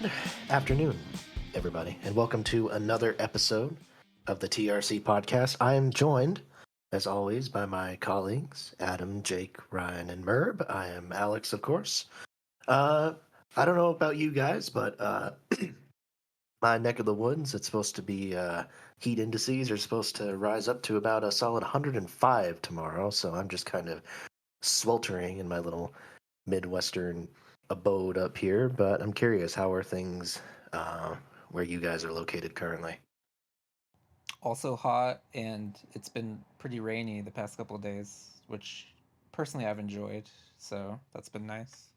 Good afternoon, everybody, and welcome to another episode of the TRC Podcast. I am joined, as always, by my colleagues, Adam, Jake, Ryan, and Merb. I am Alex, of course. I don't know about you guys, but my neck of the woods, it's supposed to be heat indices are supposed to rise up to about a solid 105 tomorrow, so I'm just kind of sweltering in my little Midwestern abode up here, but I'm curious, how are things where you guys are located currently? Also hot, and it's been pretty rainy the past couple of days, which personally I've enjoyed. So that's been nice.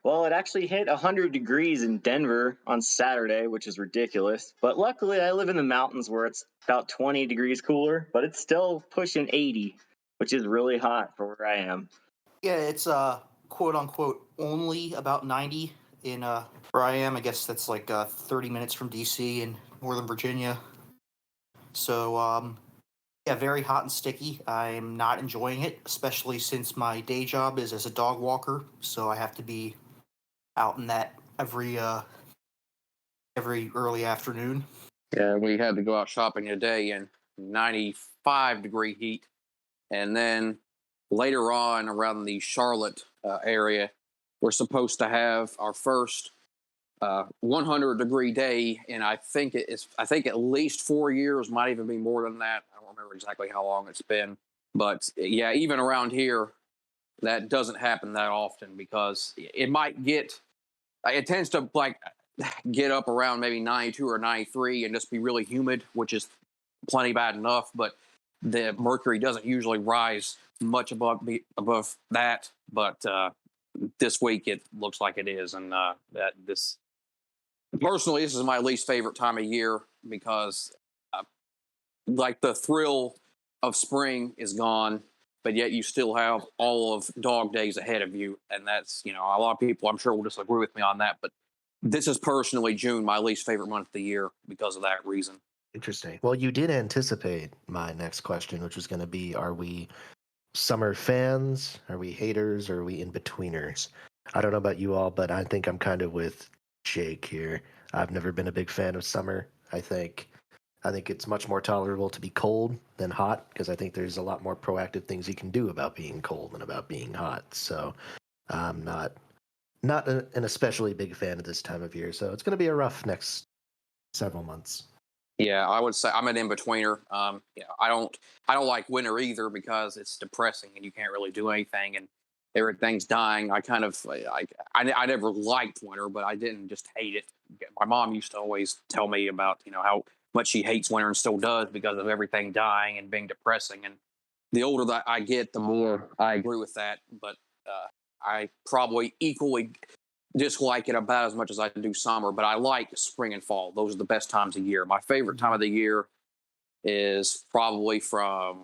Well, it actually hit 100 degrees in Denver on Saturday, which is ridiculous. But luckily, I live in the mountains where it's about 20 degrees cooler, but it's still pushing 80, which is really hot for where I am. Yeah, it's quote unquote only about 90 in where I am. I guess that's like 30 minutes from DC in Northern Virginia. So yeah, very hot and sticky. I'm not enjoying it, especially since my day job is as a dog walker. So I have to be out in that every early afternoon. Yeah, we had to go out shopping today in 95-degree heat. And then later on around the Charlotte area, we're supposed to have our first 100-degree day. And I think at least 4 years, might even be more than that. I don't remember exactly how long it's been. But yeah, even around here, that doesn't happen that often because it tends to get up around maybe 92 or 93 and just be really humid, which is plenty bad enough. But the mercury doesn't usually rise much above that. But this week it looks like it is, and this is my least favorite time of year because the thrill of spring is gone, but yet you still have all of dog days ahead of you. And that's, a lot of people I'm sure will disagree with me on that, but this is personally June, my least favorite month of the year because of that reason. Interesting. Well, you did anticipate my next question, which was going to be, are we summer fans? Are we haters? Or are we in-betweeners? I don't know about you all, but I think I'm kind of with Jake here. I've never been a big fan of summer. I think it's much more tolerable to be cold than hot because I think there's a lot more proactive things you can do about being cold than about being hot. So I'm not an especially big fan of this time of year. So it's going to be a rough next several months. Yeah, I would say I'm an in-betweener. I don't like winter either because it's depressing and you can't really do anything and everything's dying. I never liked winter, but I didn't just hate it. My mom used to always tell me about, how much she hates winter and still does because of everything dying and being depressing. And the older that I get, the more I agree with that. But I probably equally dislike it about as much as I do summer, but I like spring and fall. Those are the best times of year. My favorite time of the year is probably from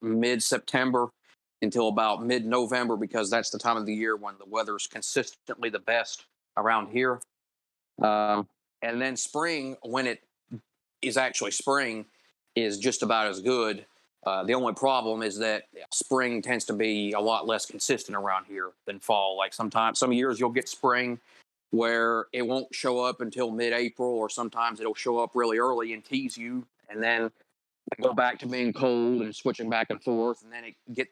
mid-September until about mid-November because that's the time of the year when the weather is consistently the best around here. And then spring, when it is actually spring, is just about as good. The only problem is that spring tends to be a lot less consistent around here than fall. Like some years you'll get spring where it won't show up until mid-April, or sometimes it'll show up really early and tease you, and then go back to being cold and switching back and forth, and then it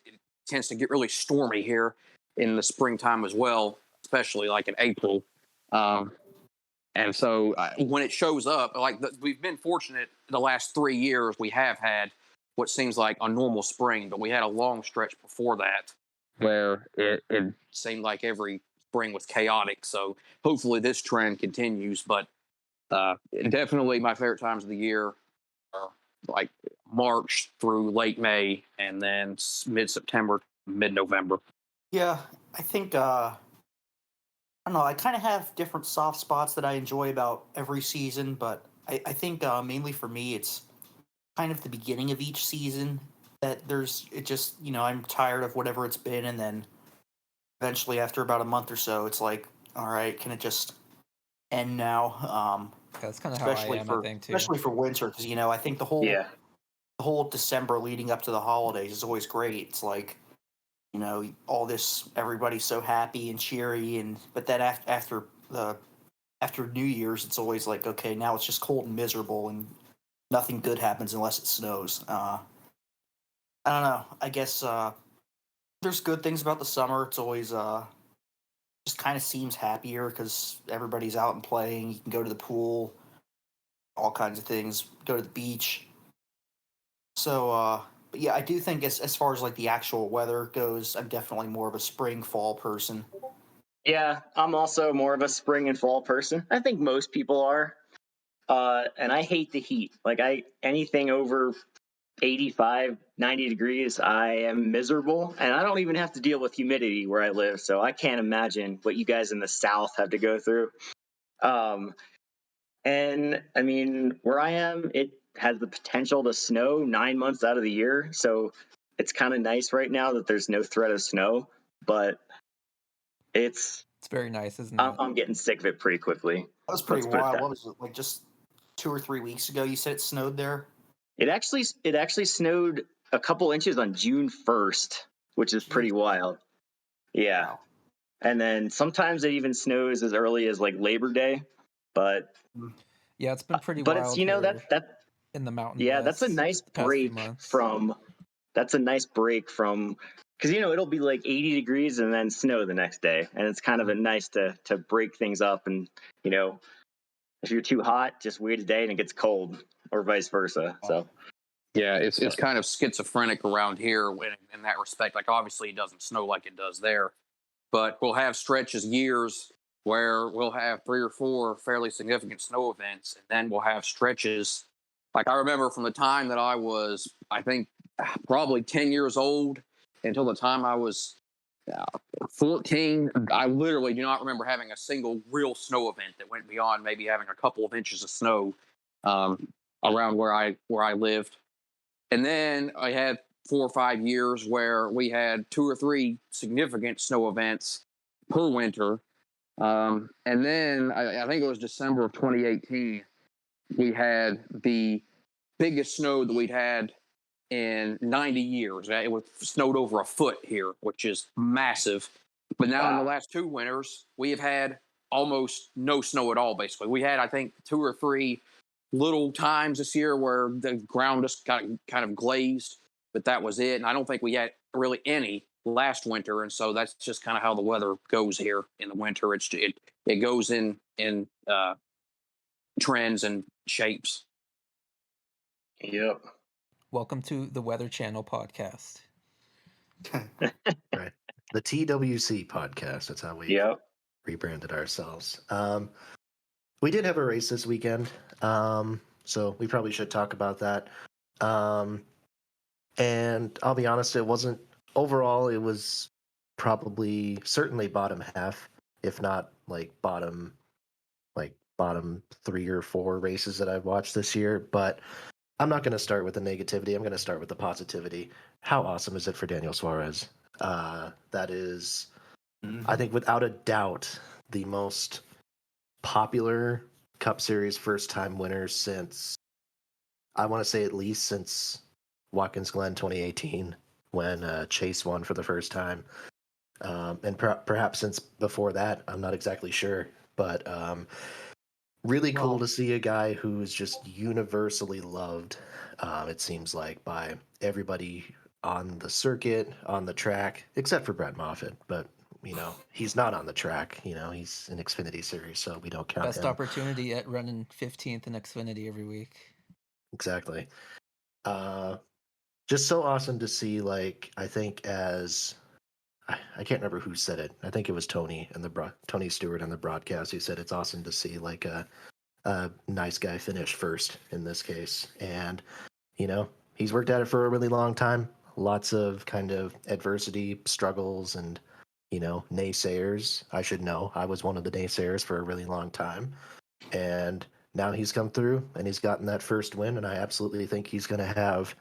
tends to get really stormy here in the springtime as well, especially like in April. And so when it shows up, we've been fortunate the last 3 years we have had what seems like a normal spring, but we had a long stretch before that where it seemed like every spring was chaotic. So hopefully this trend continues, but definitely my favorite times of the year are like March through late May and then mid-September, mid-November. Yeah, I think I don't know. I kind of have different soft spots that I enjoy about every season, but I think mainly for me, it's kind of the beginning of each season that I'm tired of whatever it's been, and then eventually after about a month or so, it's like, all right, can it just end now? That's kind of how I am, I think, too. Especially for winter, because I think the whole December leading up to the holidays is always great. It's like, all this, everybody's so happy and cheery, but then after the after New Year's, it's always like, okay, now it's just cold and miserable, and nothing good happens unless it snows. I don't know. I guess there's good things about the summer. It's always just kind of seems happier because everybody's out and playing. You can go to the pool, all kinds of things. Go to the beach. So, but yeah, I do think as far as like the actual weather goes, I'm definitely more of a spring fall person. Yeah, I'm also more of a spring and fall person. I think most people are. And I hate the heat. Like anything over 85, 90 degrees, I am miserable. And I don't even have to deal with humidity where I live. So I can't imagine what you guys in the South have to go through. And I mean, where I am, it has the potential to snow 9 months out of the year. So it's kind of nice right now that there's no threat of snow, but it's very nice, isn't I'm, it? I'm getting sick of it pretty quickly. That was pretty Let's put it wild. that. What was it, like just 2 or 3 weeks ago? You said it snowed there. It actually snowed a couple inches on June 1st, which is pretty Jeez. wild. Yeah. Wow. And then sometimes it even snows as early as like Labor Day, but Yeah, it's been pretty it's wild here that in the Mountain yeah, that's a West nice the past few break months. from because it'll be like 80 degrees and then snow the next day, and it's kind of a nice to break things up. And you know, if you're too hot, just wait a day and it gets cold, or vice versa. So Yeah, it's kind of schizophrenic around here in that respect. Like, obviously, it doesn't snow like it does there, but we'll have stretches, years, where we'll have 3 or 4 fairly significant snow events, and then we'll have stretches. Like, I remember from the time that I was, I think, probably 10 years old until the time I was 14, I literally do not remember having a single real snow event that went beyond maybe having a couple of inches of snow around where I lived. And then I had 4 or 5 years where we had 2 or 3 significant snow events per winter. And then I think it was December of 2018, we had the biggest snow that we'd had in 90 years. It was snowed over a foot here, which is massive. But now in the last 2 winters, we have had almost no snow at all, basically. We had, I think, 2 or 3 little times this year where the ground just got kind of glazed, but that was it. And I don't think we had really any last winter. And so that's just kind of how the weather goes here in the winter. It goes in trends and shapes. yep. Welcome to the Weather Channel podcast. Right. The TWC podcast. That's how we Yep. rebranded ourselves. We did have a race this weekend, so we probably should talk about that. And I'll be honest, it wasn't overall. It was certainly bottom half, if not like bottom 3 or 4 races that I've watched this year. But I'm not going to start with the negativity. I'm going to start with the positivity. How awesome is it for Daniel Suarez? That is, I think, without a doubt, the most popular Cup Series first-time winner since, I want to say at least since Watkins Glen 2018, when Chase won for the first time. And perhaps since before that, I'm not exactly sure. But really cool to see a guy who's just universally loved, it seems like, by everybody on the circuit, on the track, except for Brett Moffitt. But, he's not on the track. He's in Xfinity Series, so we don't count Best him. opportunity at running 15th in Xfinity every week. Exactly. Just so awesome to see, like, I think I can't remember who said it. I think it was Tony Stewart in the broadcast who said it's awesome to see like a nice guy finish first in this case. And he's worked at it for a really long time. Lots of kind of adversity, struggles, and naysayers. I should know. I was one of the naysayers for a really long time, and now he's come through and he's gotten that first win. And I absolutely think he's going to have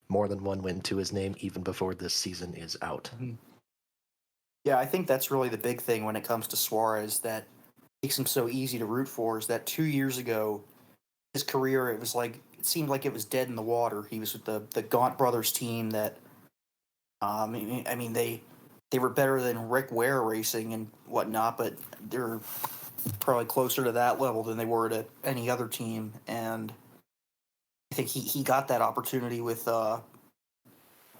more than one win to his name even before this season is out. Yeah, I think that's really the big thing when it comes to Suarez that makes him so easy to root for is that 2 years ago, his career, it seemed like it was dead in the water. He was with the Gaunt brothers team that, I mean, they were better than Rick Ware Racing and whatnot, but they're probably closer to that level than they were at any other team. And I think he got that opportunity with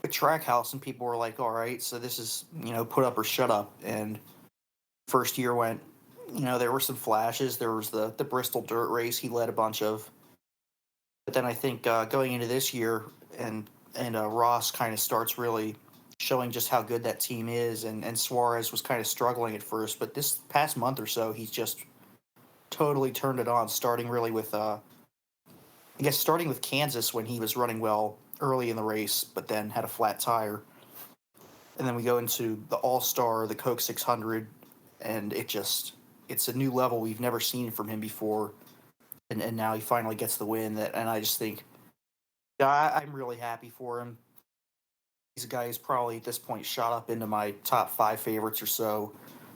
Trackhouse, and people were like, all right, so this is, put up or shut up. And first year went, there were some flashes. There was the Bristol dirt race he led a bunch of. But then I think going into this year, and Ross kind of starts really showing just how good that team is, and Suarez was kind of struggling at first, but this past month or so, he's just totally turned it on, starting really with, starting with Kansas when he was running well early in the race, but then had a flat tire. And then we go into the All-Star, the Coke 600, and it's a new level we've never seen from him before. And now he finally gets the win. And I just think, I'm really happy for him. He's a guy who's probably at this point shot up into my top 5 favorites or so,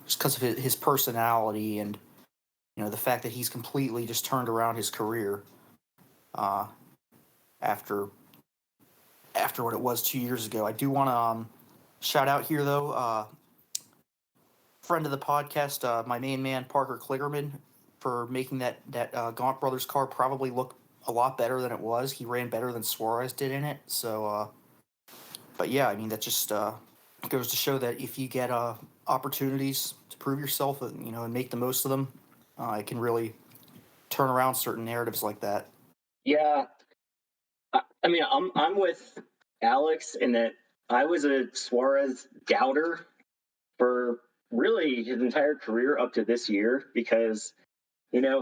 just because of his personality and the fact that he's completely just turned around his career after what it was 2 years ago. I do want to shout out here though, friend of the podcast, my main man Parker Kligerman, for making that Gaunt Brothers car probably look a lot better than it was. He ran better than Suarez did in it. So, but yeah, I mean, that just goes to show that if you get opportunities to prove yourself, and make the most of them, it can really turn around certain narratives like that. Yeah, I mean, I'm with Alex in that I was a Suarez doubter for really his entire career up to this year, because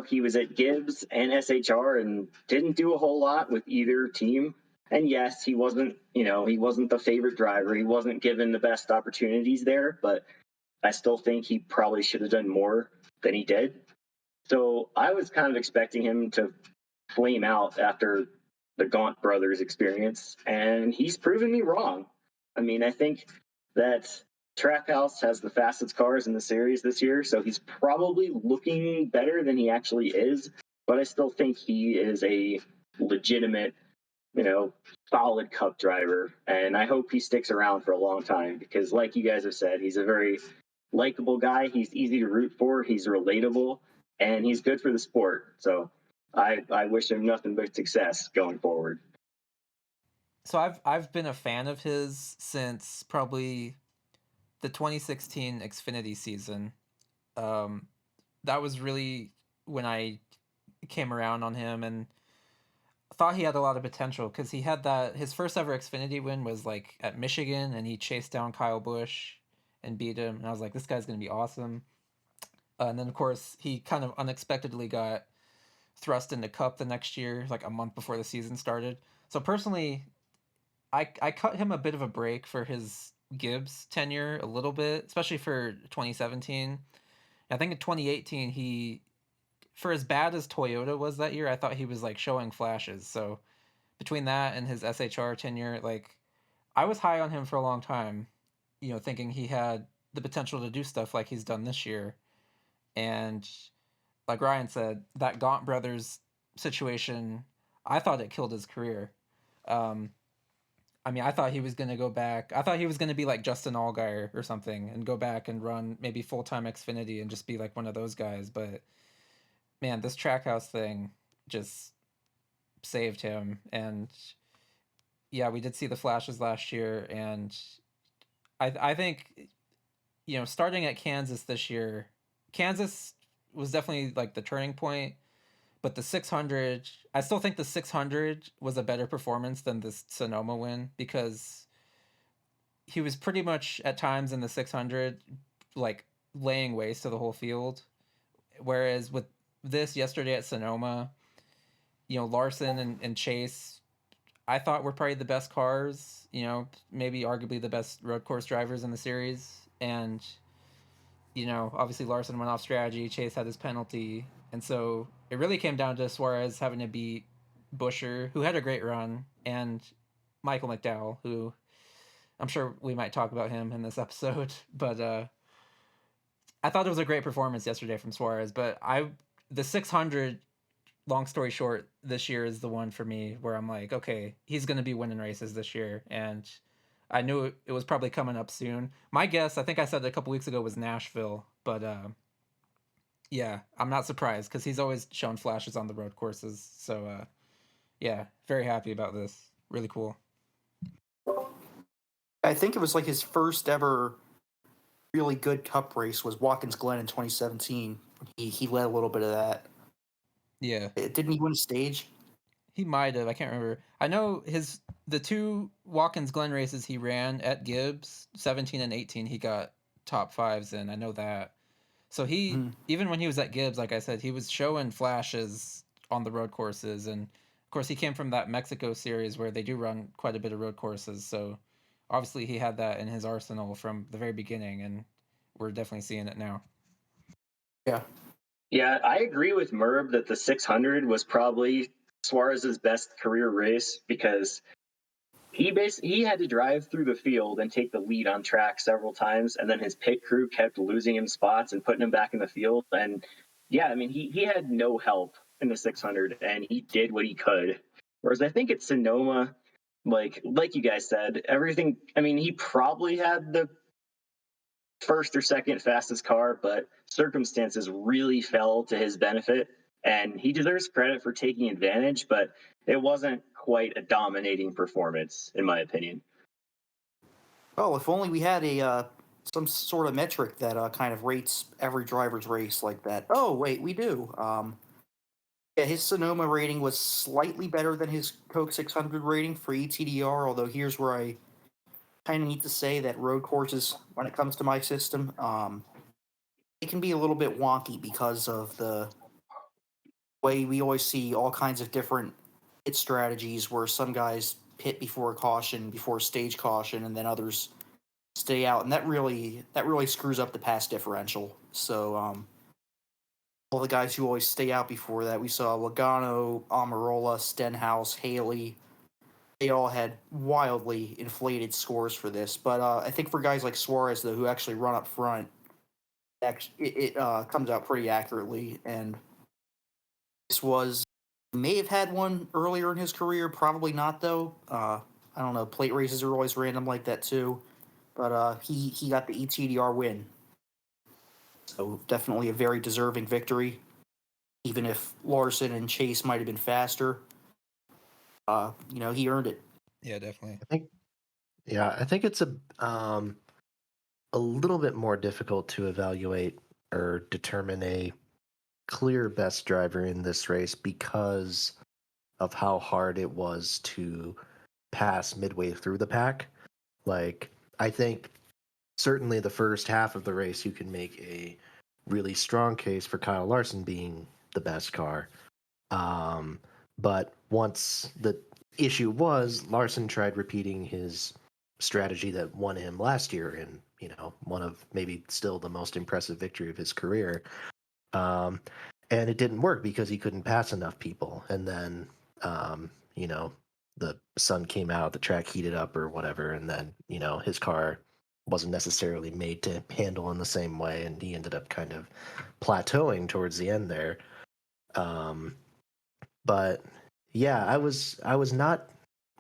he was at Gibbs and SHR and didn't do a whole lot with either team. And yes, he wasn't the favorite driver. He wasn't given the best opportunities there, but I still think he probably should have done more than he did. So I was kind of expecting him to flame out after the Gaunt brothers experience, and he's proven me wrong. I mean, I think that Trackhouse has the fastest cars in the series this year, so he's probably looking better than he actually is, but I still think he is a legitimate, solid Cup driver, and I hope he sticks around for a long time, because like you guys have said, he's a very likable guy. He's easy to root for. He's relatable, and he's good for the sport. So I wish him nothing but success going forward. So I've been a fan of his since probably the 2016 Xfinity season. That was really when I came around on him and thought he had a lot of potential, because he had his first ever Xfinity win was like at Michigan, and he chased down Kyle Busch and beat him, and I was like, this guy's gonna be awesome. And then of course he kind of unexpectedly got thrust into Cup the next year, like a month before the season started. So personally, I cut him a bit of a break for his Gibbs tenure a little bit, especially for 2017. I think in 2018 he, for as bad as Toyota was that year, I thought he was like showing flashes. So between that and his SHR tenure, like I was high on him for a long time, thinking he had the potential to do stuff like he's done this year. And like Ryan said, that Gaunt brothers situation, I thought it killed his career. I mean, I thought he was going to go back. I thought he was going to be like Justin Allgaier or something and go back and run maybe full-time Xfinity and just be like one of those guys. But man, this Trackhouse thing just saved him. And yeah, we did see the flashes last year. And I think, starting at Kansas this year, Kansas was definitely like the turning point. But the 600, I still think the 600 was a better performance than the Sonoma win, because he was pretty much at times in the 600 like laying waste to the whole field, whereas with this yesterday at Sonoma, Larson and Chase, I thought were probably the best cars, maybe arguably the best road course drivers in the series. And obviously Larson went off strategy, Chase had his penalty, and so it really came down to Suarez having to beat Buescher, who had a great run, and Michael McDowell, who I'm sure we might talk about him in this episode. But I thought it was a great performance yesterday from Suarez. But the 600, long story short, this year is the one for me where I'm like, okay, he's going to be winning races this year. And I knew it was probably coming up soon. My guess, I think I said it a couple weeks ago, was Nashville. But Yeah, I'm not surprised because he's always shown flashes on the road courses. So, yeah, very happy about this. Really cool. I think it was like his first ever really good Cup race was Watkins Glen in 2017. He led a little bit of that. Yeah, Didn't he win a stage? he might have. I can't remember. I know the two Watkins Glen races he ran at Gibbs, 17 and 18, he got top fives in. I know that. So he, Mhm. even when he was at Gibbs, like I said, he was showing flashes on the road courses. And of course, he came from that Mexico series where they do run quite a bit of road courses. So obviously, he had that in his arsenal from the very beginning. And we're definitely seeing it now. Yeah. Yeah, I agree with Merb that the 600 was probably Suarez's best career race because he had to drive through the field and take the lead on track several times, and then his pit crew kept losing him spots and putting him back in the field. And yeah, I mean he had no help in the 600, and he did what he could. Whereas I think at Sonoma, like you guys said, everything. I mean, he probably had the first or second fastest car, but circumstances really fell to his benefit. And he deserves credit for taking advantage, but it wasn't quite a dominating performance, in my opinion. Well, if only we had a some sort of metric that kind of rates every driver's race like that. Oh, wait, we do. Yeah, his Sonoma rating was slightly better than his Coke 600 rating for ETDR. Although here's where I kind of need to say that road courses, when it comes to my system, it can be a little bit wonky because of the way we always see all kinds of different pit strategies where some guys pit before caution, before stage caution, and then others stay out, and that really screws up the pass differential. So all the guys who always stay out before that, we saw Logano, Amarola, Stenhouse, Haley. They all had wildly inflated scores for this, but I think for guys like Suarez, though, who actually run up front, it comes out pretty accurately. And this was may have had one earlier in his career, probably not though. I don't know. Plate races are always random like that too, but he got the ETDR win, so definitely a very deserving victory. Even if Larson and Chase might have been faster, he earned it. Yeah, definitely. I think it's a little bit more difficult to evaluate or determine a clear best driver in this race because of how hard it was to pass midway through the pack. Like, I think certainly the first half of the race, you can make a really strong case for Kyle Larson being the best car. But once the issue was, Larson tried repeating his strategy that won him last year in, one of maybe still the most impressive victory of his career. Um, and it didn't work because he couldn't pass enough people. And then, um, you know, the sun came out, the track heated up or whatever, and then, his car wasn't necessarily made to handle in the same way, and he ended up kind of plateauing towards the end there. But yeah, I was not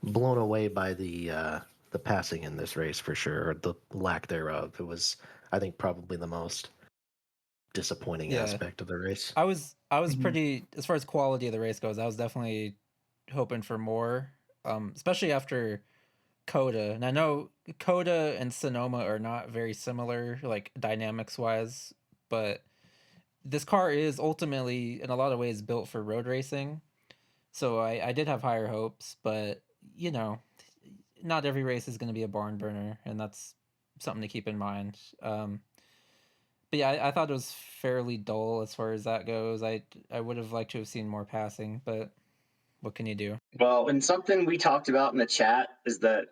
blown away by the passing in this race for sure, or the lack thereof. It was, I think, probably the most disappointing Yeah, aspect of the race. I was Mhm. pretty, as far as quality of the race goes, I was definitely hoping for more. Especially after Coda. And I know Coda and Sonoma are not very similar, like dynamics wise, but this car is ultimately, in a lot of ways, built for road racing. So I did have higher hopes, but you know, not every race is going to be a barn burner, and that's something to keep in mind. But yeah, I thought it was fairly dull as far as that goes. I would have liked to have seen more passing, but what can you do? Well, and something we talked about in the chat is that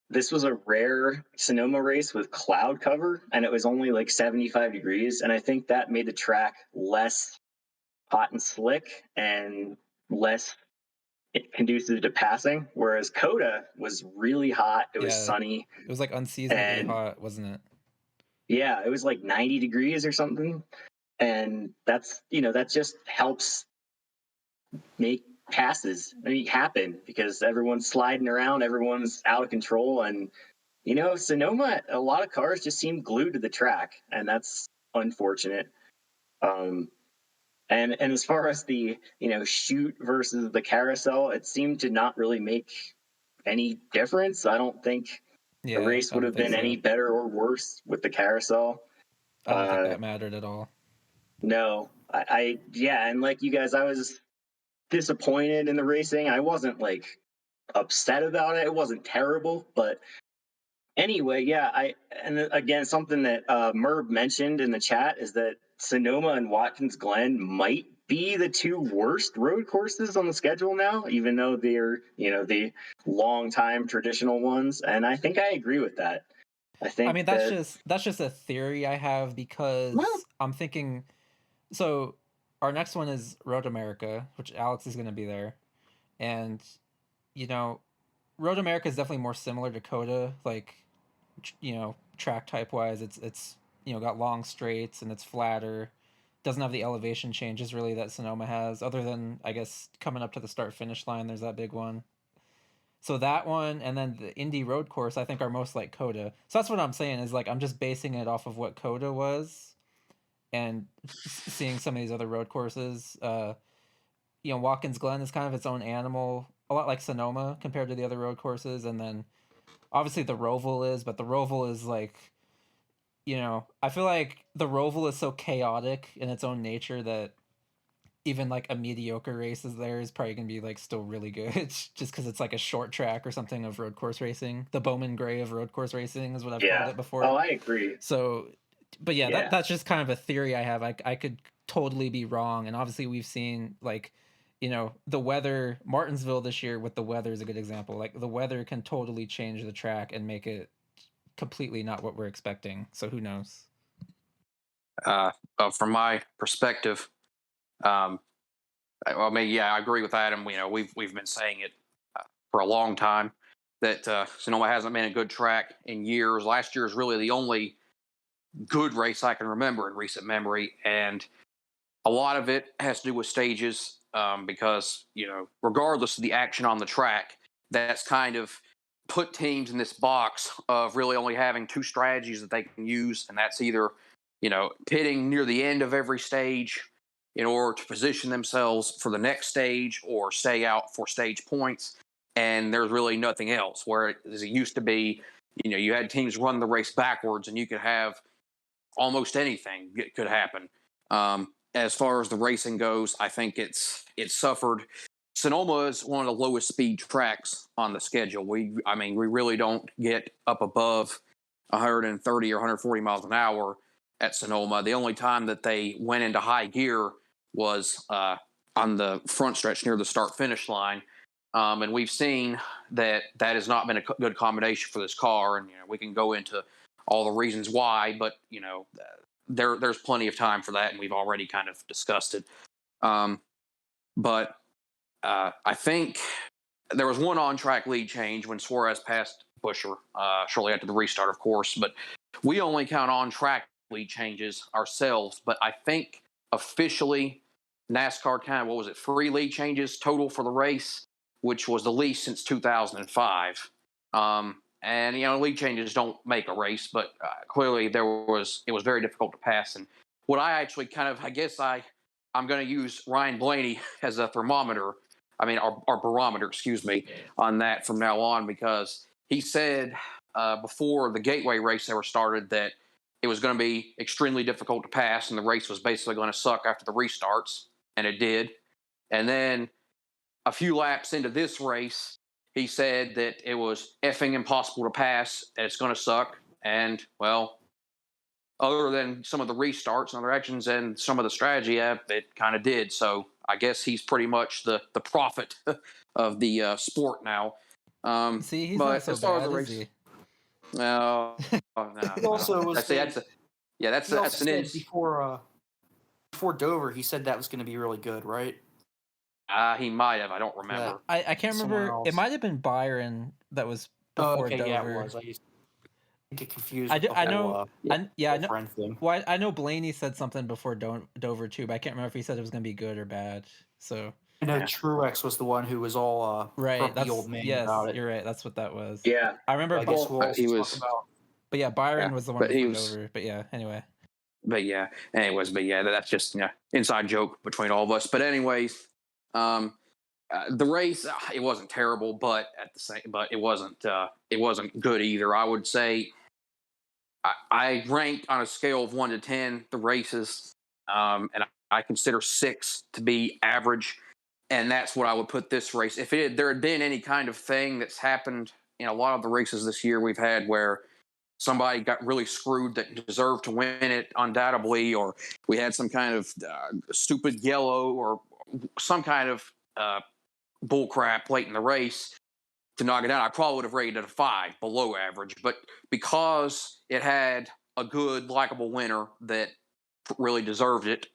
this was a rare Sonoma race with cloud cover, and it was only like 75 degrees. And I think that made the track less hot and slick and less conducive to passing. Whereas Coda was really hot, it was Yeah, sunny, it was like unseasonably and hot, wasn't it? yeah, it was like 90 degrees or something. And that just helps make passes happen because everyone's sliding around, everyone's out of control, and Sonoma, a lot of cars just seem glued to the track, and that's unfortunate. And as far as the shoot versus the carousel, it seemed to not really make any difference. I don't think the race I would don't have think been so. any better or worse with the carousel. I don't think that mattered at all. No, and like you guys, I was disappointed in the racing. I wasn't like upset about it. It wasn't terrible, but anyway, and again, something that Merb mentioned in the chat is that Sonoma and Watkins Glen might be the two worst road courses on the schedule now, even though they're the long time traditional ones. And I think I agree with that. I mean, that's just a theory I have because I'm thinking. So our next one is Road America, which Alex is going to be there, and Road America is definitely more similar to Coda, like track type wise. It's got long straights and it's flatter. Doesn't have the elevation changes really that Sonoma has, other than I guess coming up to the start finish line. There's that big one. So that one, and then the Indy Road Course, I think are most like Coda. So that's what I'm saying is like I'm just basing it off of what Coda was, and seeing some of these other road courses. Watkins Glen is kind of its own animal, a lot like Sonoma compared to the other road courses, and then obviously the Roval is, but the Roval is like, I feel like the Roval is so chaotic in its own nature that even like a mediocre race is there is probably gonna be like still really good just because it's like a short track or something of road course racing. The Bowman Gray of road course racing is what I've called it before. Oh, I agree. So, but that's just kind of a theory I have. I could totally be wrong, and obviously we've seen like, the weather. Martinsville this year with the weather is a good example. Like the weather can totally change the track and make it completely not what we're expecting. So who knows? From my perspective, I agree with Adam. We've been saying it for a long time that Sonoma hasn't been a good track in years. Last year is really the only good race I can remember in recent memory, and a lot of it has to do with stages because regardless of the action on the track, that's kind of put teams in this box of really only having two strategies that they can use, and that's either pitting near the end of every stage in order to position themselves for the next stage or stay out for stage points. And there's really nothing else. Where as it used to be, you had teams run the race backwards and you could have almost anything could happen. As far as the racing goes, I think it's suffered. Sonoma is one of the lowest speed tracks on the schedule. We really don't get up above 130 or 140 miles an hour at Sonoma. The only time that they went into high gear was on the front stretch near the start-finish line. And we've seen that has not been a good combination for this car. And we can go into all the reasons why, but there's plenty of time for that, and we've already kind of discussed it. But I think there was one on-track lead change when Suarez passed Buescher shortly after the restart, of course. But we only count on-track lead changes ourselves. But I think officially NASCAR counted, 3 lead changes total for the race, which was the least since 2005. And lead changes don't make a race, but clearly it was very difficult to pass. And what I actually I'm going to use Ryan Blaney as a thermometer. Our barometer, excuse me, on that from now on, because he said before the Gateway race ever started that it was going to be extremely difficult to pass, and the race was basically going to suck after the restarts, and it did. And then a few laps into this race, he said that it was effing impossible to pass, and it's going to suck. And, well, other than some of the restarts and other actions and some of the strategy, it kind of did. So I guess he's pretty much the prophet of the sport now. See, he's not so bad, is he? No. He also was. That's an ins. Before Dover, he said that was going to be really good, right? He might have. I don't remember. Yeah. I can't remember. It might have been Byron that was before Dover. Yeah, it was. I used to get confused. I know. Thing. Well, I know Blaney said something before Dover too, but I can't remember if he said it was going to be good or bad. So I know Truex was the one who was all right. the old man about it. You're right. That's what that was. Yeah, I remember. I guess we'll he was. But yeah, Byron was the one before Dover. But yeah, anyway. that's just inside joke between all of us. But anyways, the race it wasn't terrible, but it wasn't good either. I would say I ranked on a scale of 1 to 10 the races, and I consider 6 to be average, and that's what I would put this race. If there had been any kind of thing that's happened in a lot of the races this year we've had where somebody got really screwed that deserved to win it undoubtedly, or we had some kind of stupid yellow or some kind of bull crap late in the race to knock it down, I probably would have rated it a 5, below average. But because it had a good, likable winner that really deserved it,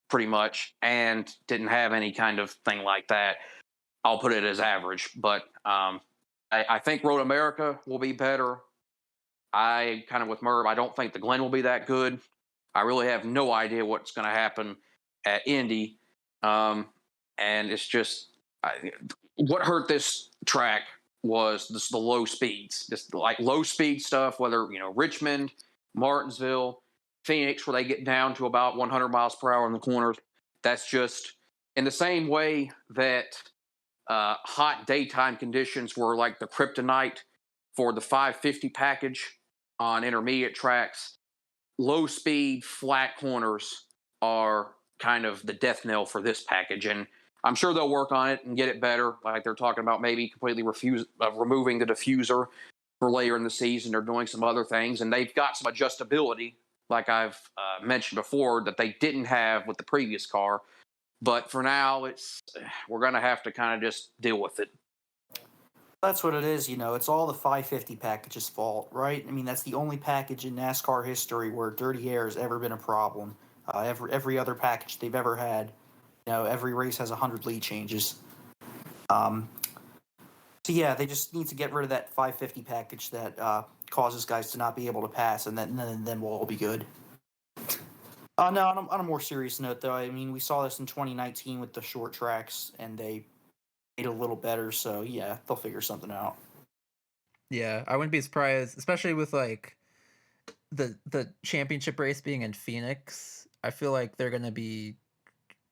pretty much, and didn't have any kind of thing like that, I'll put it as average. But I think Road America will be better. I kind of with Merv, I don't think the Glen will be that good. I really have no idea what's going to happen at Indy. And it's just what hurt this track was the low speeds, just like low speed stuff, whether, Richmond, Martinsville, Phoenix, where they get down to about 100 miles per hour in the corners. That's just in the same way that hot daytime conditions were like the kryptonite for the 550 package on intermediate tracks. Low speed, flat corners are kind of the death knell for this package. And I'm sure they'll work on it and get it better. Like they're talking about maybe completely removing the diffuser for later in the season. They're doing some other things, and they've got some adjustability, like I've mentioned before, that they didn't have with the previous car. But for now, we're going to have to kind of just deal with it. That's what it is, it's all the 550 package's fault, right? I mean, that's the only package in NASCAR history where dirty air has ever been a problem. Every other package they've ever had, every race has 100 lead changes. So yeah, they just need to get rid of that 550 package that causes guys to not be able to pass, and then we'll all be good. No, on a more serious note, though, I mean, we saw this in 2019 with the short tracks, and they made it a little better, so yeah, they'll figure something out. Yeah, I wouldn't be surprised, especially with like the championship race being in Phoenix. I feel like they're going to be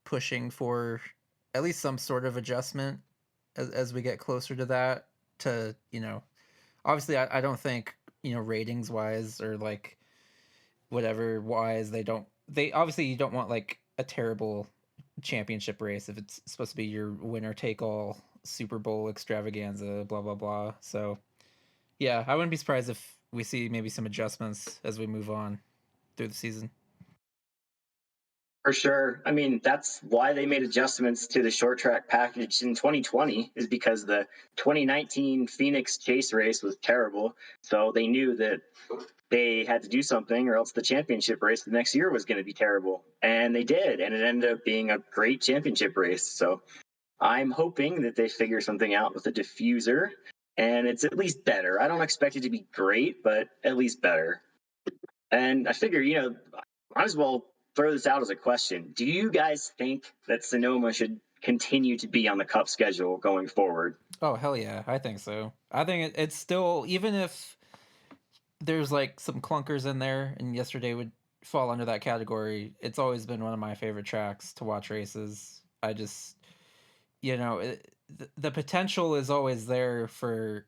pushing for at least some sort of adjustment as we get closer to that. To obviously, I don't think ratings wise or like whatever wise they obviously you don't want like a terrible championship race if it's supposed to be your winner take all Super Bowl extravaganza, blah blah blah. So yeah, I wouldn't be surprised if we see maybe some adjustments as we move on through the season. For sure. I mean, that's why they made adjustments to the short track package in 2020, is because the 2019 Phoenix chase race was terrible. So they knew that they had to do something, or else the championship race the next year was going to be terrible. And they did. And it ended up being a great championship race. So I'm hoping that they figure something out with the diffuser, and it's at least better. I don't expect it to be great, but at least better. And I figure, might as well throw this out as a question. Do you guys think that Sonoma should continue to be on the Cup schedule going forward? Oh, hell yeah. I think so. I think it's still, even if there's like some clunkers in there, and yesterday would fall under that category, it's always been one of my favorite tracks to watch races. I just, the potential is always there for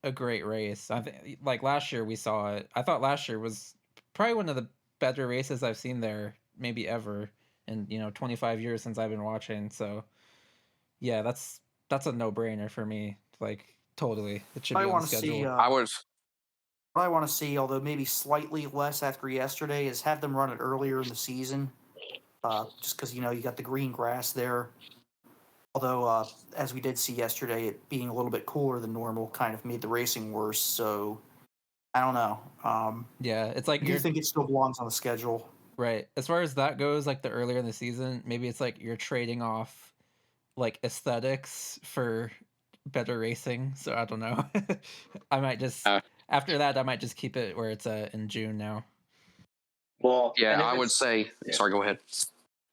a great race. I think, like last year we saw it. I thought last year was probably one of the better races I've seen there, maybe ever, in 25 years since I've been watching. So yeah, that's a no-brainer for me. Like totally, it should be on the schedule. What I want to see, although maybe slightly less after yesterday, is have them run it earlier in the season. Just because you got the green grass there. Although, as we did see yesterday, it being a little bit cooler than normal kind of made the racing worse. So I don't know. Yeah, it's like I do think it still belongs on the schedule. Right. As far as that goes, like the earlier in the season, maybe it's like you're trading off like aesthetics for better racing. So I don't know. I might just after that, I might just keep it where it's in June now. Well, yeah, I would say. Yeah. Sorry, go ahead.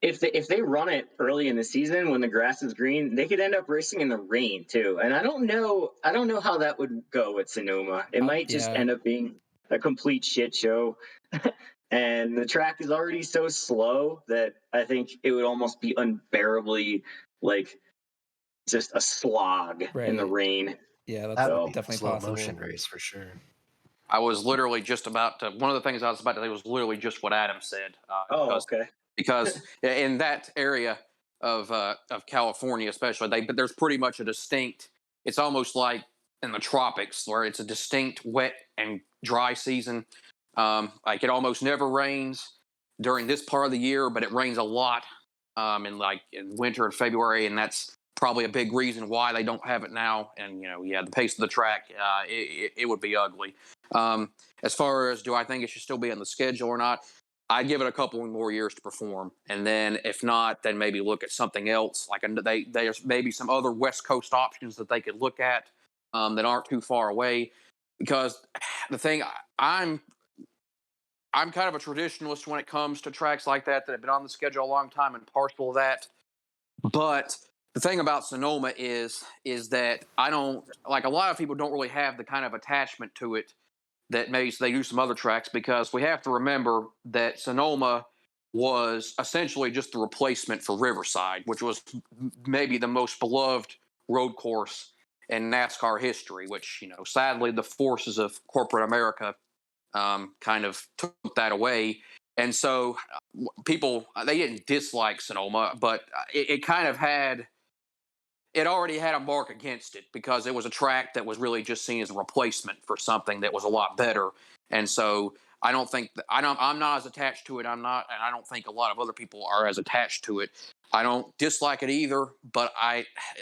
If they run it early in the season when the grass is green, they could end up racing in the rain too. And I don't know how that would go at Sonoma. It might just end up being a complete shit show. and the track is already so slow that I think it would almost be unbearably like just a slog in the Right. rain. Yeah, that's That would be a definitely slow possible. motion race for sure. I was literally just about to. One of the things I was about to say was literally just what Adam said. Oh, okay. Because in that area of California, especially, but there's pretty much a distinct. It's almost like in the tropics where it's a distinct wet and dry season. Like it almost never rains during this part of the year, but it rains a lot in winter and February, and that's probably a big reason why they don't have it now. And the pace of the track, it would be ugly. As far as do I think it should still be on the schedule or not, I'd give it a couple more years to perform, and then if not, then maybe look at something else. Like there's maybe some other West Coast options that they could look at that aren't too far away. Because the thing, I'm kind of a traditionalist when it comes to tracks like that have been on the schedule a long time and partial to that. But the thing about Sonoma is that I don't like a lot of people don't really have the kind of attachment to it that maybe they do some other tracks, because we have to remember that Sonoma was essentially just the replacement for Riverside, which was maybe the most beloved road course in NASCAR history, which, sadly the forces of corporate America kind of took that away. And so people, they didn't dislike Sonoma, but it kind of had, it already had a mark against it because it was a track that was really just seen as a replacement for something that was a lot better. And so I don't think I'm not as attached to it. And I don't think a lot of other people are as attached to it. I don't dislike it either, but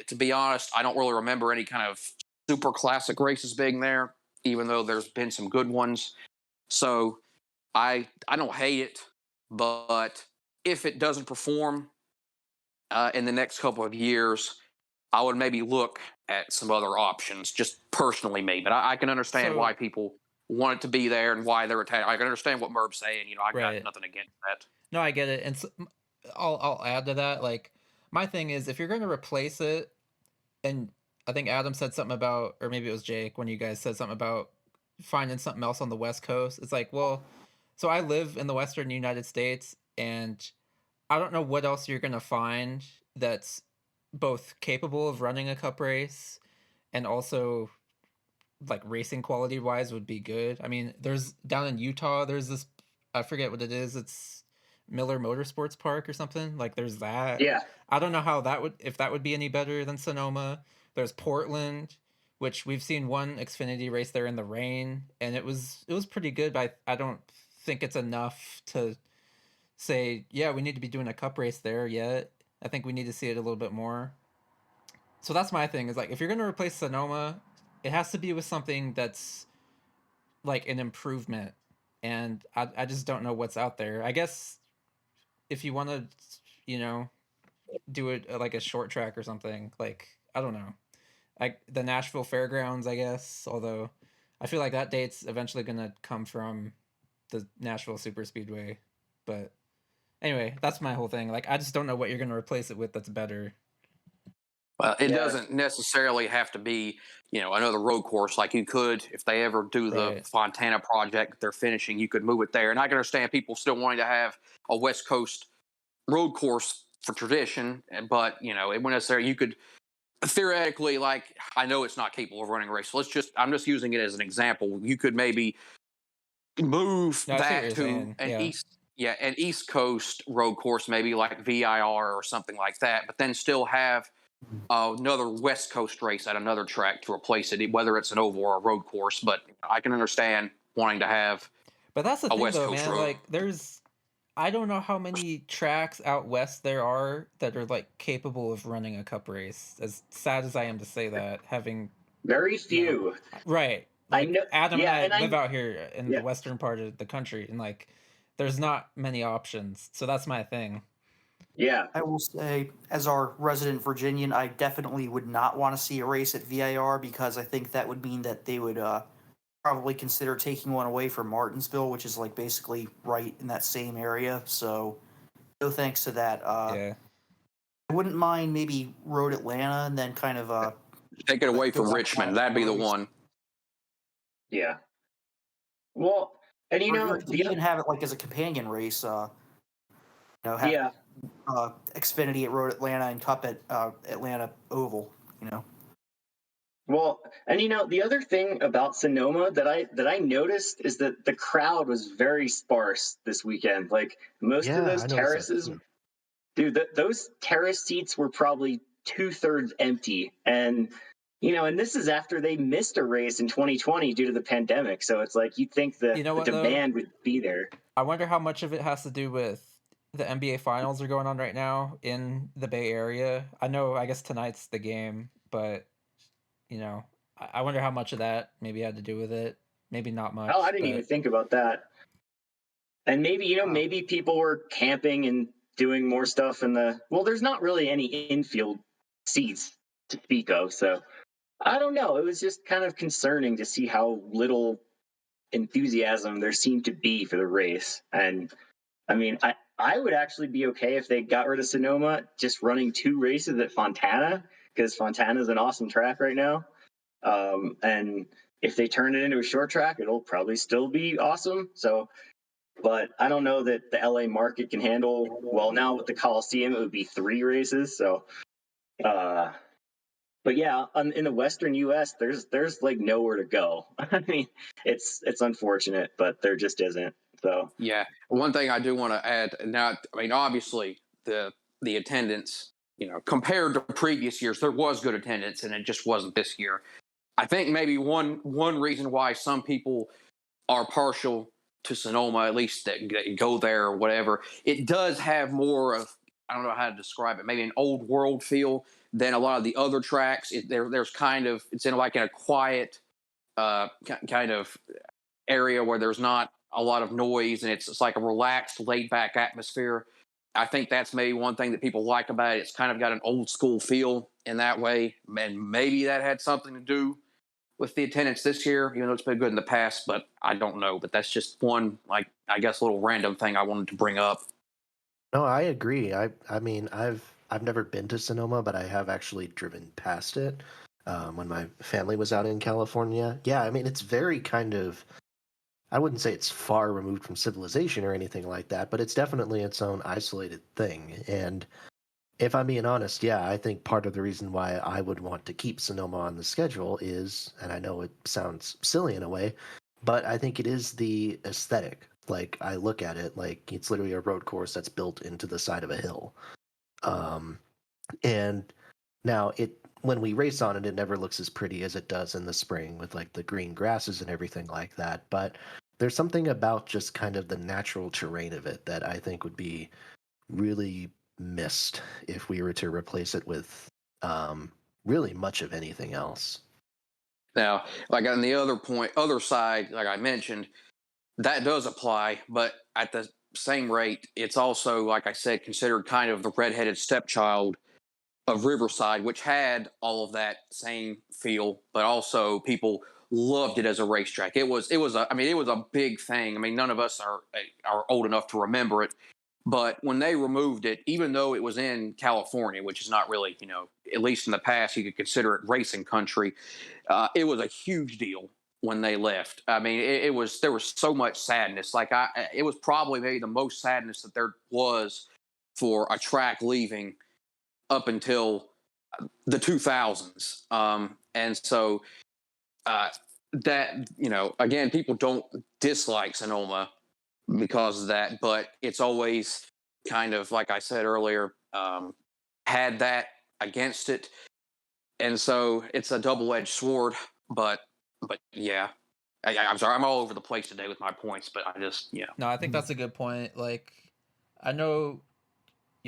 to be honest, I don't really remember any kind of super classic races being there, even though there's been some good ones. So I don't hate it, but if it doesn't perform in the next couple of years, I would maybe look at some other options, just personally, maybe. But I can understand why people want it to be there and why they're attached. I can understand what Merb's saying. I got nothing against that. No, I get it, and so, I'll add to that. Like, my thing is, if you're going to replace it, and I think Adam said something about, or maybe it was Jake when you guys said something about finding something else on the West Coast. It's like, well, so I live in the Western United States, and I don't know what else you're going to find that's both capable of running a cup race and also like racing quality wise would be good. I mean, there's down in Utah, there's this, I forget what it is. It's Miller Motorsports Park or something. Like there's that. Yeah. I don't know how that would, if that would be any better than Sonoma. There's Portland, which we've seen one Xfinity race there in the rain, and it was pretty good, but I don't think it's enough to say, yeah, we need to be doing a cup race there yet. I think we need to see it a little bit more. So that's my thing, is like, if you're going to replace Sonoma, it has to be with something that's like an improvement. And I just don't know what's out there. I guess if you want to, do it like a short track or something, like, I don't know, like the Nashville Fairgrounds, I guess. Although I feel like that date's eventually going to come from the Nashville Super Speedway. But anyway, that's my whole thing. Like, I just don't know what you're going to replace it with that's better. Well, it doesn't necessarily have to be, another road course. Like you could, if they ever do the Fontana project they're finishing, you could move it there. And I can understand people still wanting to have a West Coast road course for tradition, but it wouldn't necessarily. You could theoretically, like, I know it's not capable of running a race. So I'm just using it as an example. You could maybe move that to an East Coast road course, maybe like VIR or something like that, but then still have another West Coast race at another track to replace it, whether it's an oval or a road course. But I can understand wanting to have. But that's the thing, though, man. Like, I don't know how many tracks out west there are that are like capable of running a cup race. As sad as I am to say that, having very few, right? Like, I know, Adam and I live out here in the western part of the country, and like, there's not many options. So that's my thing. Yeah. I will say, as our resident Virginian, I definitely would not want to see a race at VIR, because I think that would mean that they would probably consider taking one away from Martinsville, which is like basically right in that same area. So no thanks to that. I wouldn't mind maybe Road Atlanta, and then kind of take it away from Richmond. That'd be the one. Yeah. Well, And or to even have it like as a companion race. Have yeah. Xfinity at Road Atlanta and Cup at Atlanta Oval. Well, and the other thing about Sonoma that I noticed is that the crowd was very sparse this weekend. Like most of Yeah, those I noticed that terraces, too. dude, those terrace seats were probably 2/3 empty. And this is after they missed a race in 2020 due to the pandemic. So it's like you'd think You know the what though? demand would be there. I wonder how much of it has to do with the NBA finals are going on right now in the Bay Area. I guess tonight's the game, but I wonder how much of that maybe had to do with it. Maybe not Oh, I much, didn't even but think about that. And maybe, Huh. maybe people were camping and doing more stuff well, there's not really any infield seats to speak of. So I don't know. It was just kind of concerning to see how little enthusiasm there seemed to be for the race. And I mean, I would actually be okay if they got rid of Sonoma, just running 2 races at Fontana, because Fontana is an awesome track right now. And if they turn it into a short track, it'll probably still be awesome. So, but I don't know that the LA market can handle. Well, now with the Coliseum, it would be 3 races. So, uh, but yeah, in the Western U.S., there's like nowhere to go. I mean, it's unfortunate, but there just isn't. So Yeah. One thing I do want to add now, I mean, obviously the attendance, compared to previous years, there was good attendance, and it just wasn't this year. I think maybe one reason why some people are partial to Sonoma, at least that go there or whatever, it does have more of, I don't know how to describe it, maybe an old world feel than a lot of the other tracks. There's kind of, it's in like in a quiet kind of area where there's not a lot of noise, and it's like a relaxed, laid back atmosphere. I think that's maybe one thing that people like about it. It's kind of got an old school feel in that way, and maybe that had something to do with the attendance this year. Even though it's been good in the past, but I don't know. But that's just one, like, I guess, little random thing I wanted to bring up. No, I agree. I mean, I've never been to Sonoma, but I have actually driven past it when my family was out in California. Yeah, I mean, it's very kind of, I wouldn't say it's far removed from civilization or anything like that, but it's definitely its own isolated thing. And if I'm being honest, yeah, I think part of the reason why I would want to keep Sonoma on the schedule is, and I know it sounds silly in a way, but I think it is the aesthetic. Like, I look at it like it's literally a road course that's built into the side of a hill. Um, and now when we race on it, it never looks as pretty as it does in the spring with like the green grasses and everything like that. But there's something about just kind of the natural terrain of it that I think would be really missed if we were to replace it with really much of anything else. Now, like on the other side, like I mentioned, that does apply, but at the same rate, it's also, like I said, considered kind of the redheaded stepchild of Riverside, which had all of that same feel, but also people loved it as a racetrack. I mean, it was a big thing. I mean, none of us are old enough to remember it, but when they removed it, even though it was in California, which is not really, at least in the past, you could consider it racing country, it was a huge deal when they left. I mean, there was so much sadness. Like it was probably maybe the most sadness that there was for a track leaving up until the 2000s. And so that, again, people don't dislike Sonoma because of that, but it's always kind of, like I said earlier, had that against it. And so it's a double-edged sword, but yeah. I'm sorry, I'm all over the place today with my points, but I just, no, I think that's a good point. Like, I know,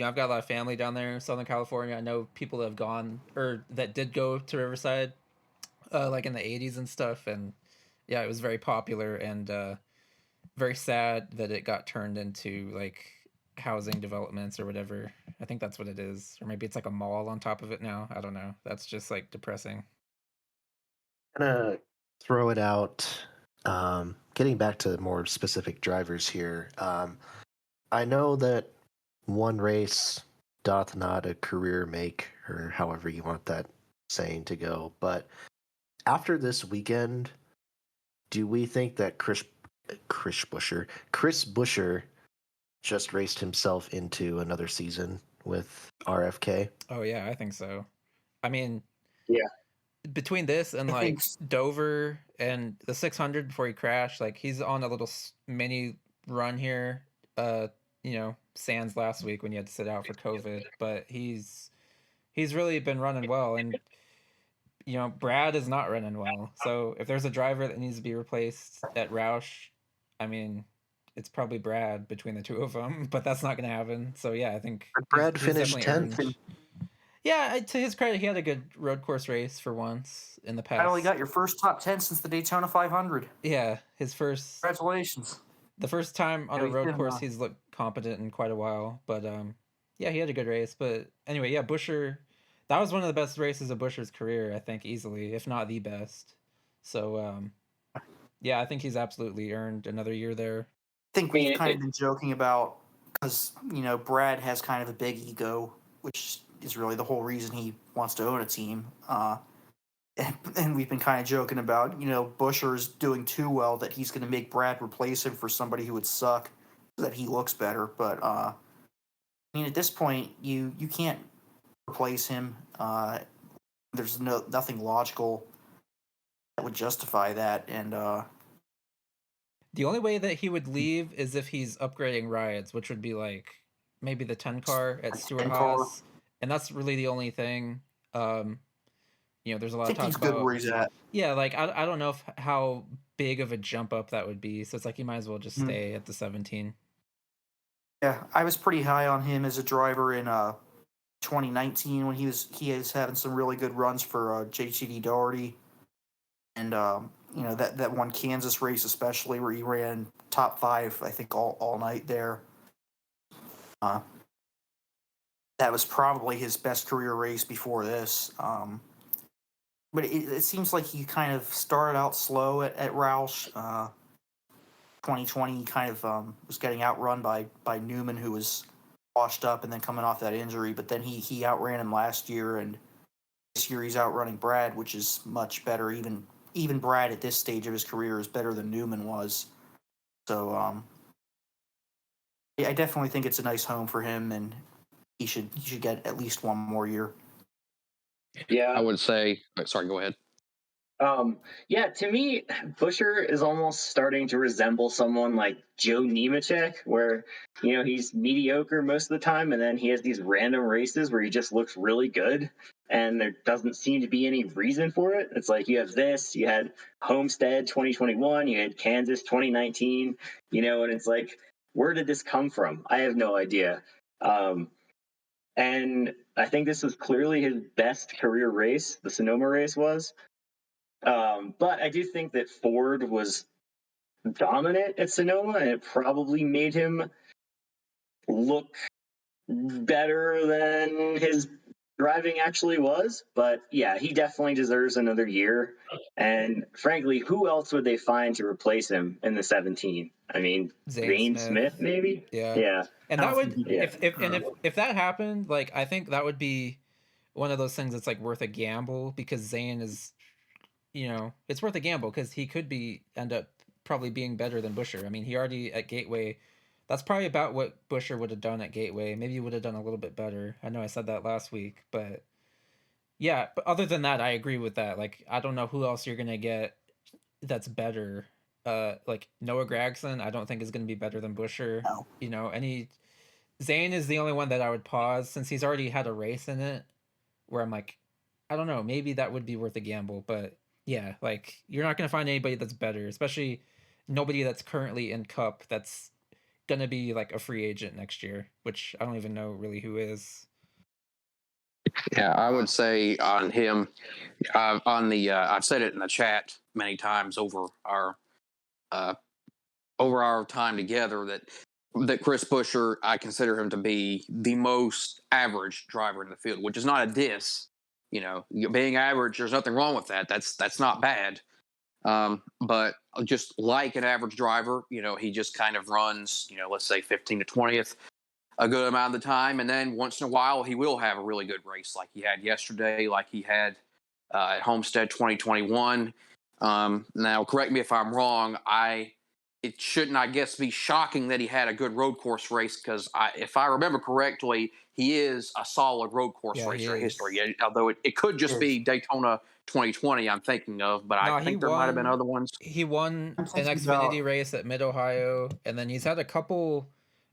I've got a lot of family down there in Southern California. I know people that have gone or that did go to Riverside, like in the '80s and stuff, and yeah, it was very popular and very sad that it got turned into like housing developments or whatever. I think that's what it is, or maybe it's like a mall on top of it now. I don't know. That's just like depressing. Gonna throw it out. Getting back to more specific drivers here. I know that one race doth not a career make, or however you want that saying to go. But after this weekend, do we think that Chris Buescher. Chris Buescher just raced himself into another season with RFK. Oh yeah, I think so. I mean, Yeah. between this and I think like Dover and the 600 before he crashed, like he's on a little mini run here. Sans last week when he had to sit out for COVID, but he's really been running well, and Brad is not running well. So if there's a driver that needs to be replaced at Roush, I mean, it's probably Brad between the two of them, but that's not going to happen. So yeah, I think Brad he's finished definitely 10th. earned. Yeah, to his credit, he had a good road course race for once in the past. I only got your first top 10 since the Daytona 500. Yeah, his first. Congratulations. The first time on a he's road been, course he's looked competent in quite a while, but yeah, he had a good race. But anyway, yeah, Buescher, that was one of the best races of Buescher's career, I think, easily, if not the best. So yeah, I think he's absolutely earned another year there. I think we've kind of been joking about, because Brad has kind of a big ego, which is really the whole reason he wants to own a team. And we've been kind of joking about, Buescher's doing too well that he's going to make Brad replace him for somebody who would suck so that he looks better. But I mean, at this point, you can't replace him. There's nothing logical that would justify that. And the only way that he would leave is if he's upgrading rides, which would be like maybe the 10 car at Stewart Haas, and that's really the only thing. There's a lot of talk he's about good where he's at. Yeah, like I don't know how big of a jump up that would be. So it's like he might as well just stay at the 17. Yeah, I was pretty high on him as a driver in 2019 when he was having some really good runs for JCD Doherty, and that one Kansas race especially where he ran top 5 I think all night there. That was probably his best career race before this. But it seems like he kind of started out slow at Roush. 2020, he kind of was getting outrun by Newman, who was washed up and then coming off that injury. But then he outran him last year, and this year he's outrunning Brad, which is much better. Even Brad at this stage of his career is better than Newman was. So I definitely think it's a nice home for him, and he should get at least one more year. Yeah, I would say. Sorry, go ahead. Yeah, to me, Buescher is almost starting to resemble someone like Joe Nemechek, where he's mediocre most of the time, and then he has these random races where he just looks really good, and there doesn't seem to be any reason for it. It's like you have this, you had Homestead 2021, you had Kansas 2019, and it's like, where did this come from? I have no idea. And I think this was clearly his best career race. The Sonoma race was. But I do think that Ford was dominant at Sonoma, and it probably made him look better than his driving actually was. But yeah, he definitely deserves another year. And frankly, who else would they find to replace him in the 17? I mean, Zane Smith maybe? Yeah. And that would, if that happened, like, I think that would be one of those things that's like worth a gamble, because Zane is, it's worth a gamble because he could end up probably being better than Buescher. I mean, he already at Gateway, that's probably about what Buescher would have done at Gateway. Maybe he would have done a little bit better. I know I said that last week, but yeah, but other than that, I agree with that. Like, I don't know who else you're going to get that's better. Like Noah Gragson, I don't think is going to be better than Buescher. No. Zane is the only one that I would pause since he's already had a race in it where I'm like, I don't know, maybe that would be worth a gamble, but yeah, like you're not going to find anybody that's better, especially nobody that's currently in Cup that's going to be like a free agent next year, which I don't even know really who is. Yeah, I would say on him, I've said it in the chat many times over our time together that Chris Buescher, I consider him to be the most average driver in the field, which is not a diss. Being average, there's nothing wrong with that. That's not bad. But just like an average driver, he just kind of runs, let's say 15 to 20th a good amount of the time. And then once in a while, he will have a really good race like he had yesterday, like he had at Homestead 2021. Now, correct me if I'm wrong. I it shouldn't, I guess, be shocking that he had a good road course race because if I remember correctly, he is a solid road course Yeah, he racer in history. is. Although it could just Is be Daytona 2020 I'm thinking of, but I No, think there might have been other ones. He won I'm an thinking Xfinity about race at Mid Ohio, and then he's had a couple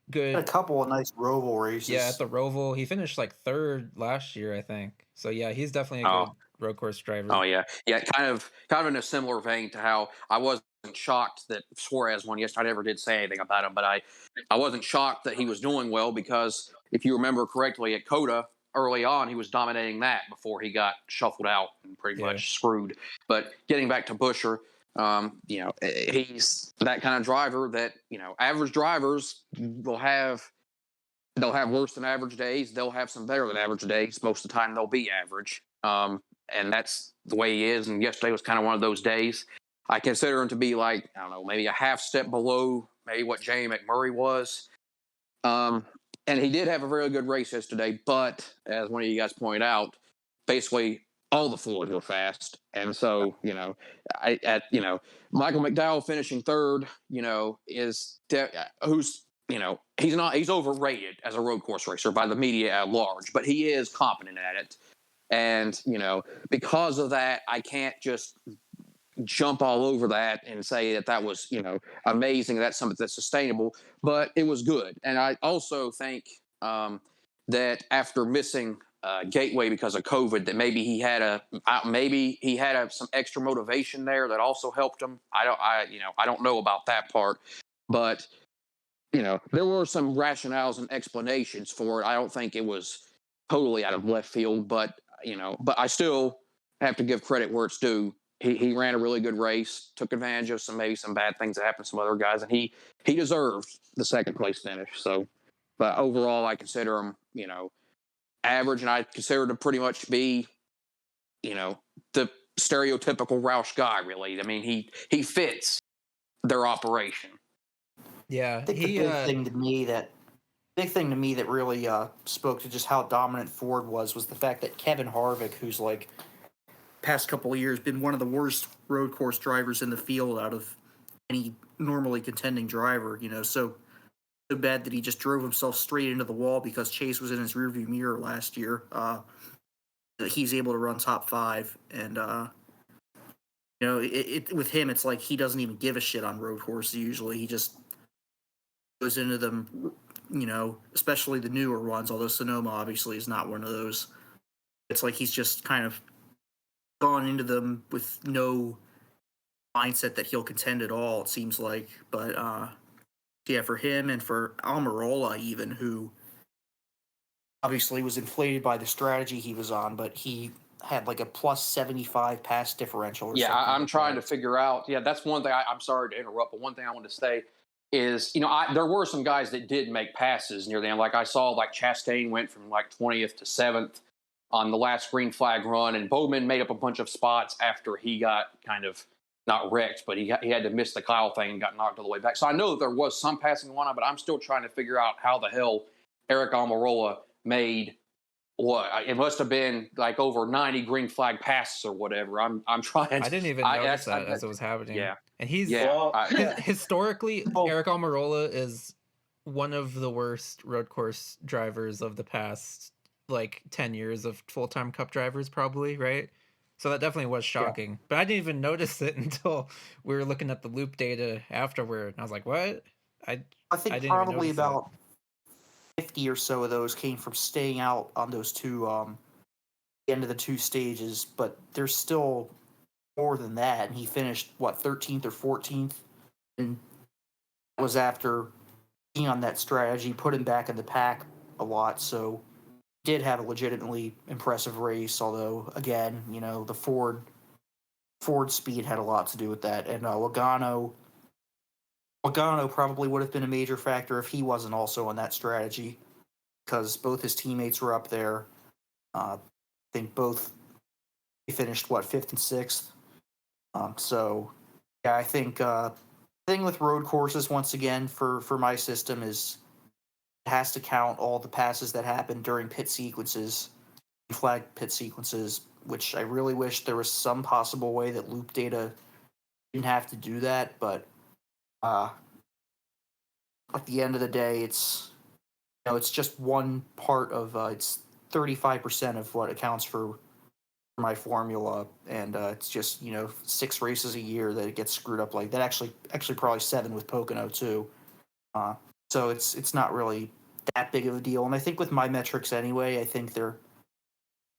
a good. couple of nice Roval Yeah, at races. the Roval, he finished like third last year, I think. So yeah, he's definitely a Oh, good road course driver. oh yeah, yeah. Kind of in a similar vein to how I wasn't shocked that Suarez won yesterday. I never did say anything about him, but I wasn't shocked that he was doing well because if you remember correctly, at Coda early on, he was dominating that before he got shuffled out and pretty Yeah. much screwed. But getting back to Busher, he's that kind of driver that average drivers will have. They'll have worse than average days. They'll have some better than average days. Most of the time, they'll be average. And that's the way he is. And yesterday was kind of one of those days. I consider him to be like, I don't know, maybe a half step below maybe what Jamie McMurray was. And he did have a very good race yesterday. But as one of you guys pointed out, basically all the Floyds were fast. And so, Michael McDowell finishing third, who's he's overrated as a road course racer by the media at large, but he is competent at it. And, because of that, I can't just jump all over that and say that was, amazing. That's something that's sustainable, but it was good. And I also think that after missing Gateway because of COVID, that maybe he had some extra motivation there that also helped him. I don't know about that part, but there were some rationales and explanations for it. I don't think it was totally out of left field, but I still have to give credit where it's due. He ran a really good race, took advantage of maybe some bad things that happened to some other guys, and he deserved the second place finish. So, but overall, I consider him, average, and I consider him to pretty much be, the stereotypical Roush guy. Really, I mean, he fits their operation. Yeah, I think the big thing to me that really spoke to just how dominant Ford was the fact that Kevin Harvick, who's like past couple of years been one of the worst road course drivers in the field out of any normally contending driver, so bad that he just drove himself straight into the wall because Chase was in his rearview mirror last year. He's able to run top 5, and with him, it's like he doesn't even give a shit on road courses usually. He just goes into them, especially the newer ones, although Sonoma obviously is not one of those. It's like he's just kind of gone into them with no mindset that he'll contend at all, it seems like. But, yeah, for him and for Almirola even, who obviously was inflated by the strategy he was on, but he had like a plus 75 pass differential or something. Yeah, I'm like trying that. to figure out. Yeah, that's one thing. I'm sorry to interrupt, but one thing I wanted to say is, there were some guys that did make passes near the end. Like I saw, like Chastain went from like 20th to 7th on the last green flag run, and Bowman made up a bunch of spots after he got kind of not wrecked, but he had to miss the Kyle thing and got knocked all the way back. So I know that there was some passing going on, but I'm still trying to figure out how the hell Eric Almirola made what it must have been like over 90 green flag passes or whatever. I'm trying. I didn't even notice that as it was happening. Yeah, and he's historically Eric Almirola is one of the worst road course drivers of the past like 10 years of full-time Cup drivers, probably, right? So that definitely was shocking. Yeah. But I didn't even notice it until we were looking at the loop data afterward. And I was like, what? I think probably about 50 or so of those came from staying out on those two end of the two stages, but there's still more than that. And he finished 13th or 14th, and that was after being on that strategy, put him back in the pack a lot. So did have a legitimately impressive race, although again, the Ford speed had a lot to do with that. And Logano probably would have been a major factor if he wasn't also on that strategy, because both his teammates were up there. I think both he finished 5th and 6th. So yeah, I think the thing with road courses, once again, for my system is it has to count all the passes that happened during pit sequences, flag pit sequences, which I really wish there was some possible way that loop data didn't have to do that, but Uh, at the end of the day, it's just one part of it's 35% of what accounts for my formula, and it's just 6 races a year that it gets screwed up like that. Actually, probably 7 with Pocono too. Uh, so it's not really that big of a deal. And I think with my metrics anyway, I think they're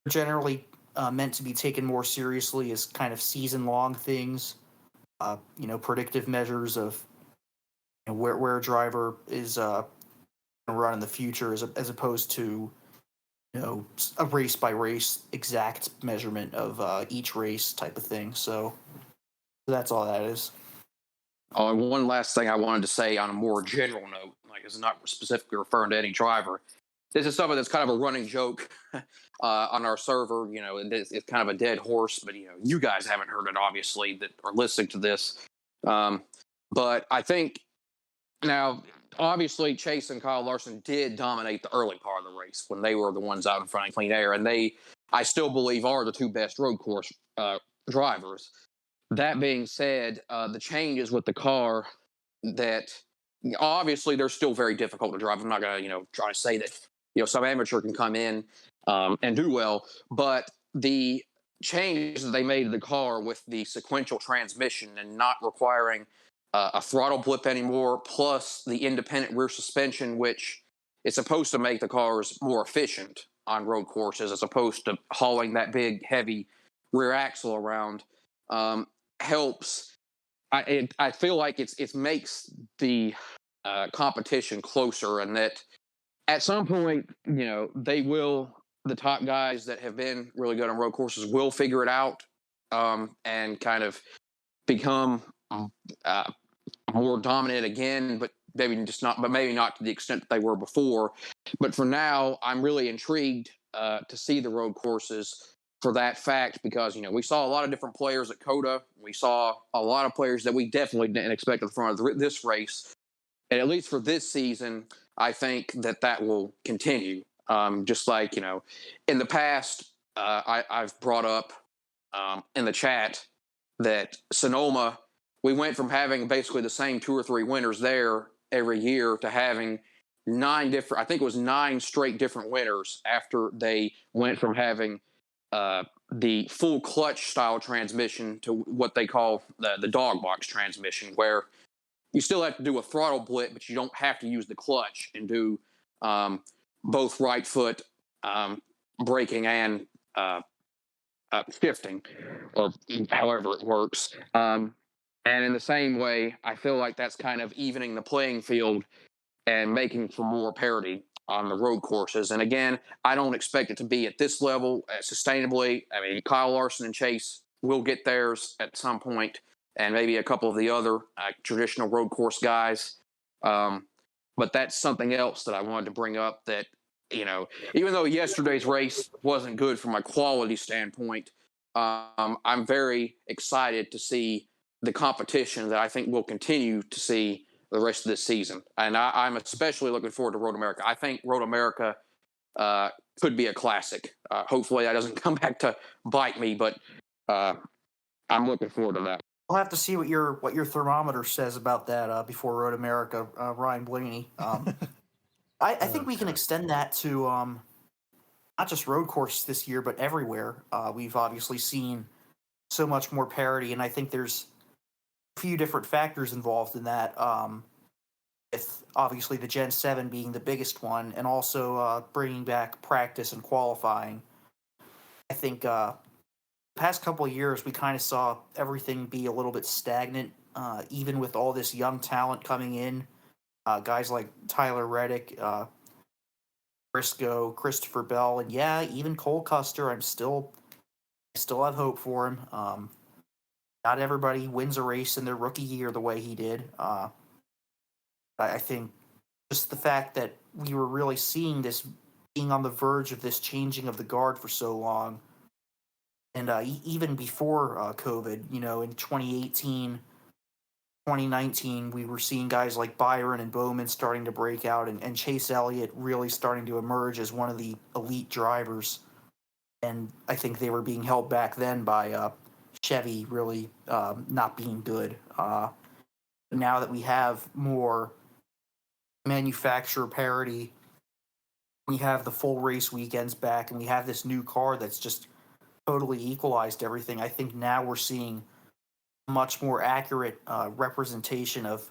generally meant to be taken more seriously as kind of season long things. Predictive measures of where a driver is going to run in the future, as opposed to a race by race exact measurement of each race type of thing. So that's all that is. One last thing I wanted to say on a more general note, like it's not specifically referring to any driver. This is something that's kind of a running joke on our server. And it's kind of a dead horse, but you guys haven't heard it, obviously, that are listening to this. But I think now, obviously, Chase and Kyle Larson did dominate the early part of the race when they were the ones out in front of clean air, and I still believe, are the 2 best road course drivers. That being said, the changes with the car that obviously they're still very difficult to drive. I'm not going to try to say that some amateur can come in and do well, but the changes that they made to the car with the sequential transmission and not requiring a throttle blip anymore, plus the independent rear suspension, which is supposed to make the cars more efficient on road courses as opposed to hauling that big, heavy rear axle around, helps. I feel like it makes the competition closer, and that at some point, the top guys that have been really good on road courses will figure it out and kind of become more dominant again, but maybe not to the extent that they were before. But for now, I'm really intrigued to see the road courses for that fact, because we saw a lot of different players at COTA. We saw a lot of players that we definitely didn't expect at the front of this race, and at least for this season, I think that will continue. Just like in the past, I've brought up in the chat that Sonoma, we went from having basically the same 2 or 3 winners there every year to having 9 straight different winners after they went from having the full clutch style transmission to what they call the dog box transmission, where you still have to do a throttle blip, but you don't have to use the clutch and do both right foot braking and shifting, or however it works. And in the same way, I feel like that's kind of evening the playing field and making for more parity on the road courses. And again, I don't expect it to be at this level sustainably. I mean, Kyle Larson and Chase will get theirs at some point, and maybe a couple of the other traditional road course guys. But that's something else that I wanted to bring up, that, even though yesterday's race wasn't good from a quality standpoint, I'm very excited to see the competition that I think we'll continue to see the rest of this season. And I'm especially looking forward to Road America. I think Road America could be a classic. Hopefully that doesn't come back to bite me, but I'm looking forward to that. We'll have to see what your thermometer says about that before Road America, Ryan Blaney. I think we can extend that to not just road courses this year, but everywhere. We've obviously seen so much more parity, and I think there's a few different factors involved in that. With obviously the Gen 7 being the biggest one, and also bringing back practice and qualifying. I think past couple of years, we kind of saw everything be a little bit stagnant, even with all this young talent coming in. Guys like Tyler Reddick, Briscoe, Christopher Bell, and even Cole Custer. I still have hope for him. Not everybody wins a race in their rookie year the way he did. I think just the fact that we were really seeing this, being on the verge of this changing of the guard for so long, and even before COVID, in 2018, 2019, we were seeing guys like Byron and Bowman starting to break out, and Chase Elliott really starting to emerge as one of the elite drivers. And I think they were being held back then by Chevy really not being good. Now that we have more manufacturer parity, we have the full race weekends back, and we have this new car that's just totally equalized everything. I think now we're seeing a much more accurate representation of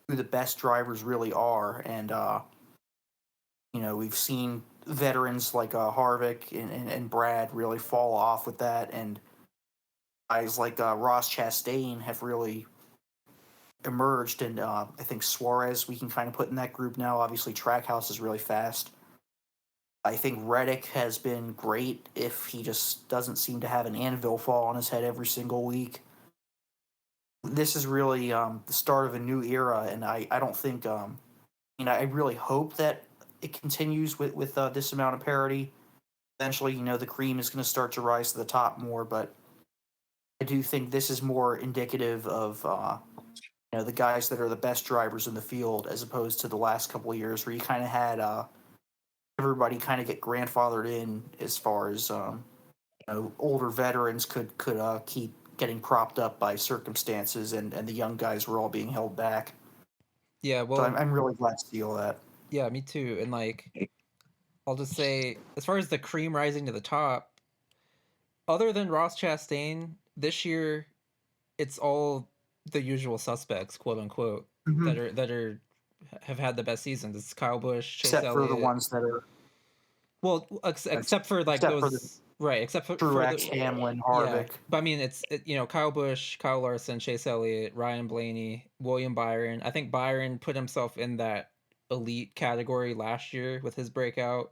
who the best drivers really are. And, we've seen veterans like Harvick and Brad really fall off with that. And guys like Ross Chastain have really emerged. And I think Suarez, we can kind of put in that group now. Obviously, Trackhouse is really fast. I think Reddick has been great if he just doesn't seem to have an anvil fall on his head every single week. This is really the start of a new era, and I don't think, I really hope that it continues with this amount of parity. Eventually, the cream is going to start to rise to the top more, but I do think this is more indicative of, the guys that are the best drivers in the field as opposed to the last couple of years where you kind of had everybody kind of get grandfathered in as far as older veterans could keep getting propped up by circumstances, and the young guys were all being held back. Yeah, well, So I'm really glad to see all that. Yeah, me too. And I'll just say, as far as the cream rising to the top, other than Ross Chastain, this year it's all the usual suspects, quote unquote, that have had the best seasons. It's Kyle Busch, Chase Except Elliott. for the ones that are except for those, right? Except for Truex, Hamlin, Harvick. Yeah, but I mean, it's Kyle Busch, Kyle Larson, Chase Elliott, Ryan Blaney, William Byron. I think Byron put himself in that elite category last year with his breakout.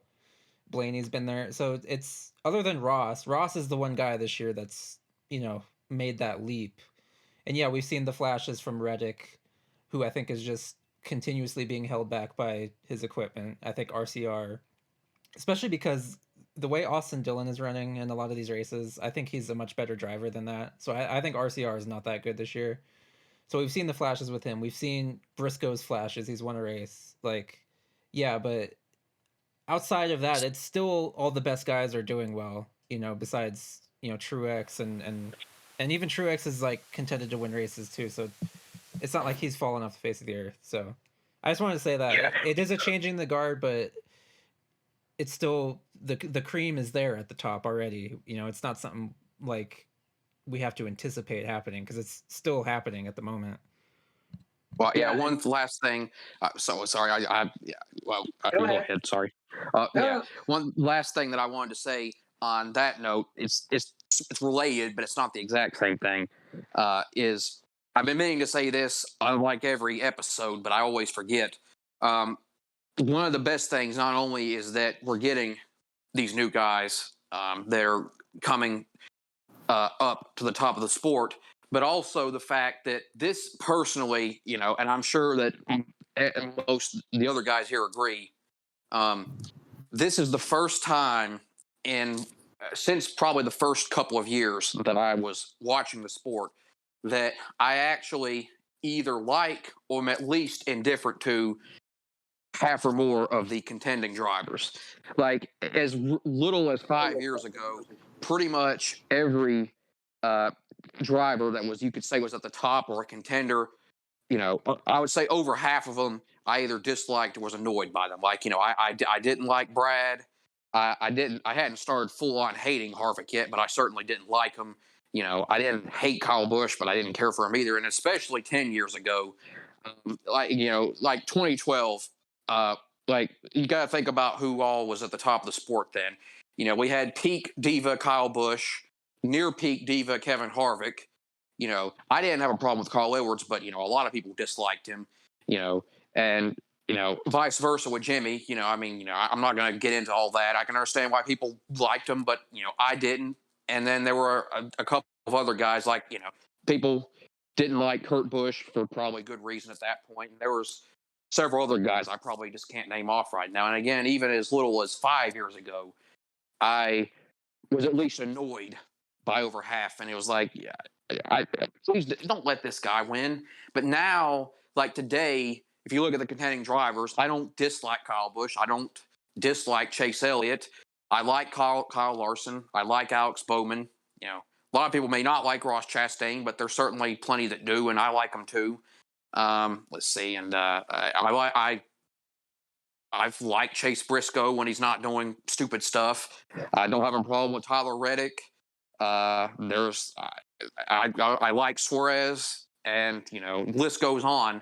Blaney's been there, so it's other than Ross. Ross is the one guy this year that's made that leap, and yeah, we've seen the flashes from Reddick, who I think is just continuously being held back by his equipment. I think RCR, especially because the way Austin Dillon is running in a lot of these races, I think he's a much better driver than that. So I think RCR is not that good this year. So we've seen the flashes with him. We've seen Briscoe's flashes. He's won a race. Yeah, but outside of that, it's still all the best guys are doing well. Besides Truex and even Truex is contended to win races too. So it's not like he's fallen off the face of the earth. So I just wanted to say that it is a changing the guard, but it's still the cream is there at the top already. It's not something like we have to anticipate happening because it's still happening at the moment. Well, yeah. One last thing. So sorry. Go ahead. Sorry. One last thing that I wanted to say on that note, it's related, but it's not the exact same thing. Is I've been meaning to say this like every episode, but I always forget. One of the best things not only is that we're getting these new guys that are coming up to the top of the sport, but also the fact that this personally, and I'm sure that most the other guys here agree, this is the first time since probably the first couple of years that I was watching the sport that I actually either like or am at least indifferent to half or more of the contending drivers. Like as little as 5 years ago, pretty much every driver that you could say was at the top or a contender, I would say over half of them I either disliked or was annoyed by them. I didn't like Brad. I hadn't started full on hating Harvick yet, but I certainly didn't like him. I didn't hate Kyle Busch, but I didn't care for him either. And especially 10 years ago, like 2012, you got to think about who all was at the top of the sport then. We had peak diva Kyle Busch, near peak diva Kevin Harvick. I didn't have a problem with Carl Edwards, but a lot of people disliked him. And vice versa with Jimmy. I'm not going to get into all that. I can understand why people liked him, but I didn't. And then there were a couple of other guys people didn't like Kurt Busch for probably good reason at that point. And there was several other guys I probably just can't name off right now. And again, even as little as 5 years ago, I was at least annoyed by over half. And it was please don't let this guy win. But now, today, if you look at the contending drivers, I don't dislike Kyle Busch. I don't dislike Chase Elliott. I like Kyle Larson. I like Alex Bowman. A lot of people may not like Ross Chastain, but there's certainly plenty that do, and I like them too. Let's see, and I've liked Chase Briscoe when he's not doing stupid stuff. I don't have a problem with Tyler Reddick. There's I like Suarez, and list goes on.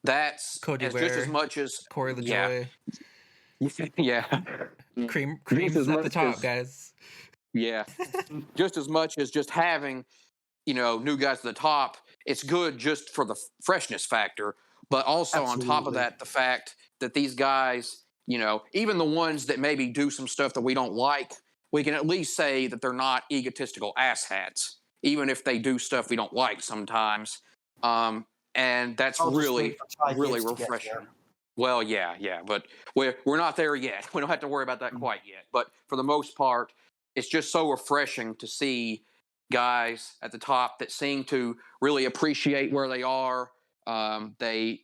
That's Cody as just as Ware, much as Corey yeah, LaJoy, yeah, just cream's as at the much top, as guys. yeah, just as much as just having new guys at the top. It's good just for the freshness factor, but also on top of Absolutely. that, the fact that these guys, even the ones that maybe do some stuff that we don't like, we can at least say that they're not egotistical asshats, even if they do stuff we don't like sometimes. And that's I'll just wait really, for Ty really Gibbs to get refreshing. there. Well, yeah, but we're not there yet. We don't have to worry about that Mhm. quite yet. But for the most part, it's just so refreshing to see guys at the top that seem to really appreciate where they are. They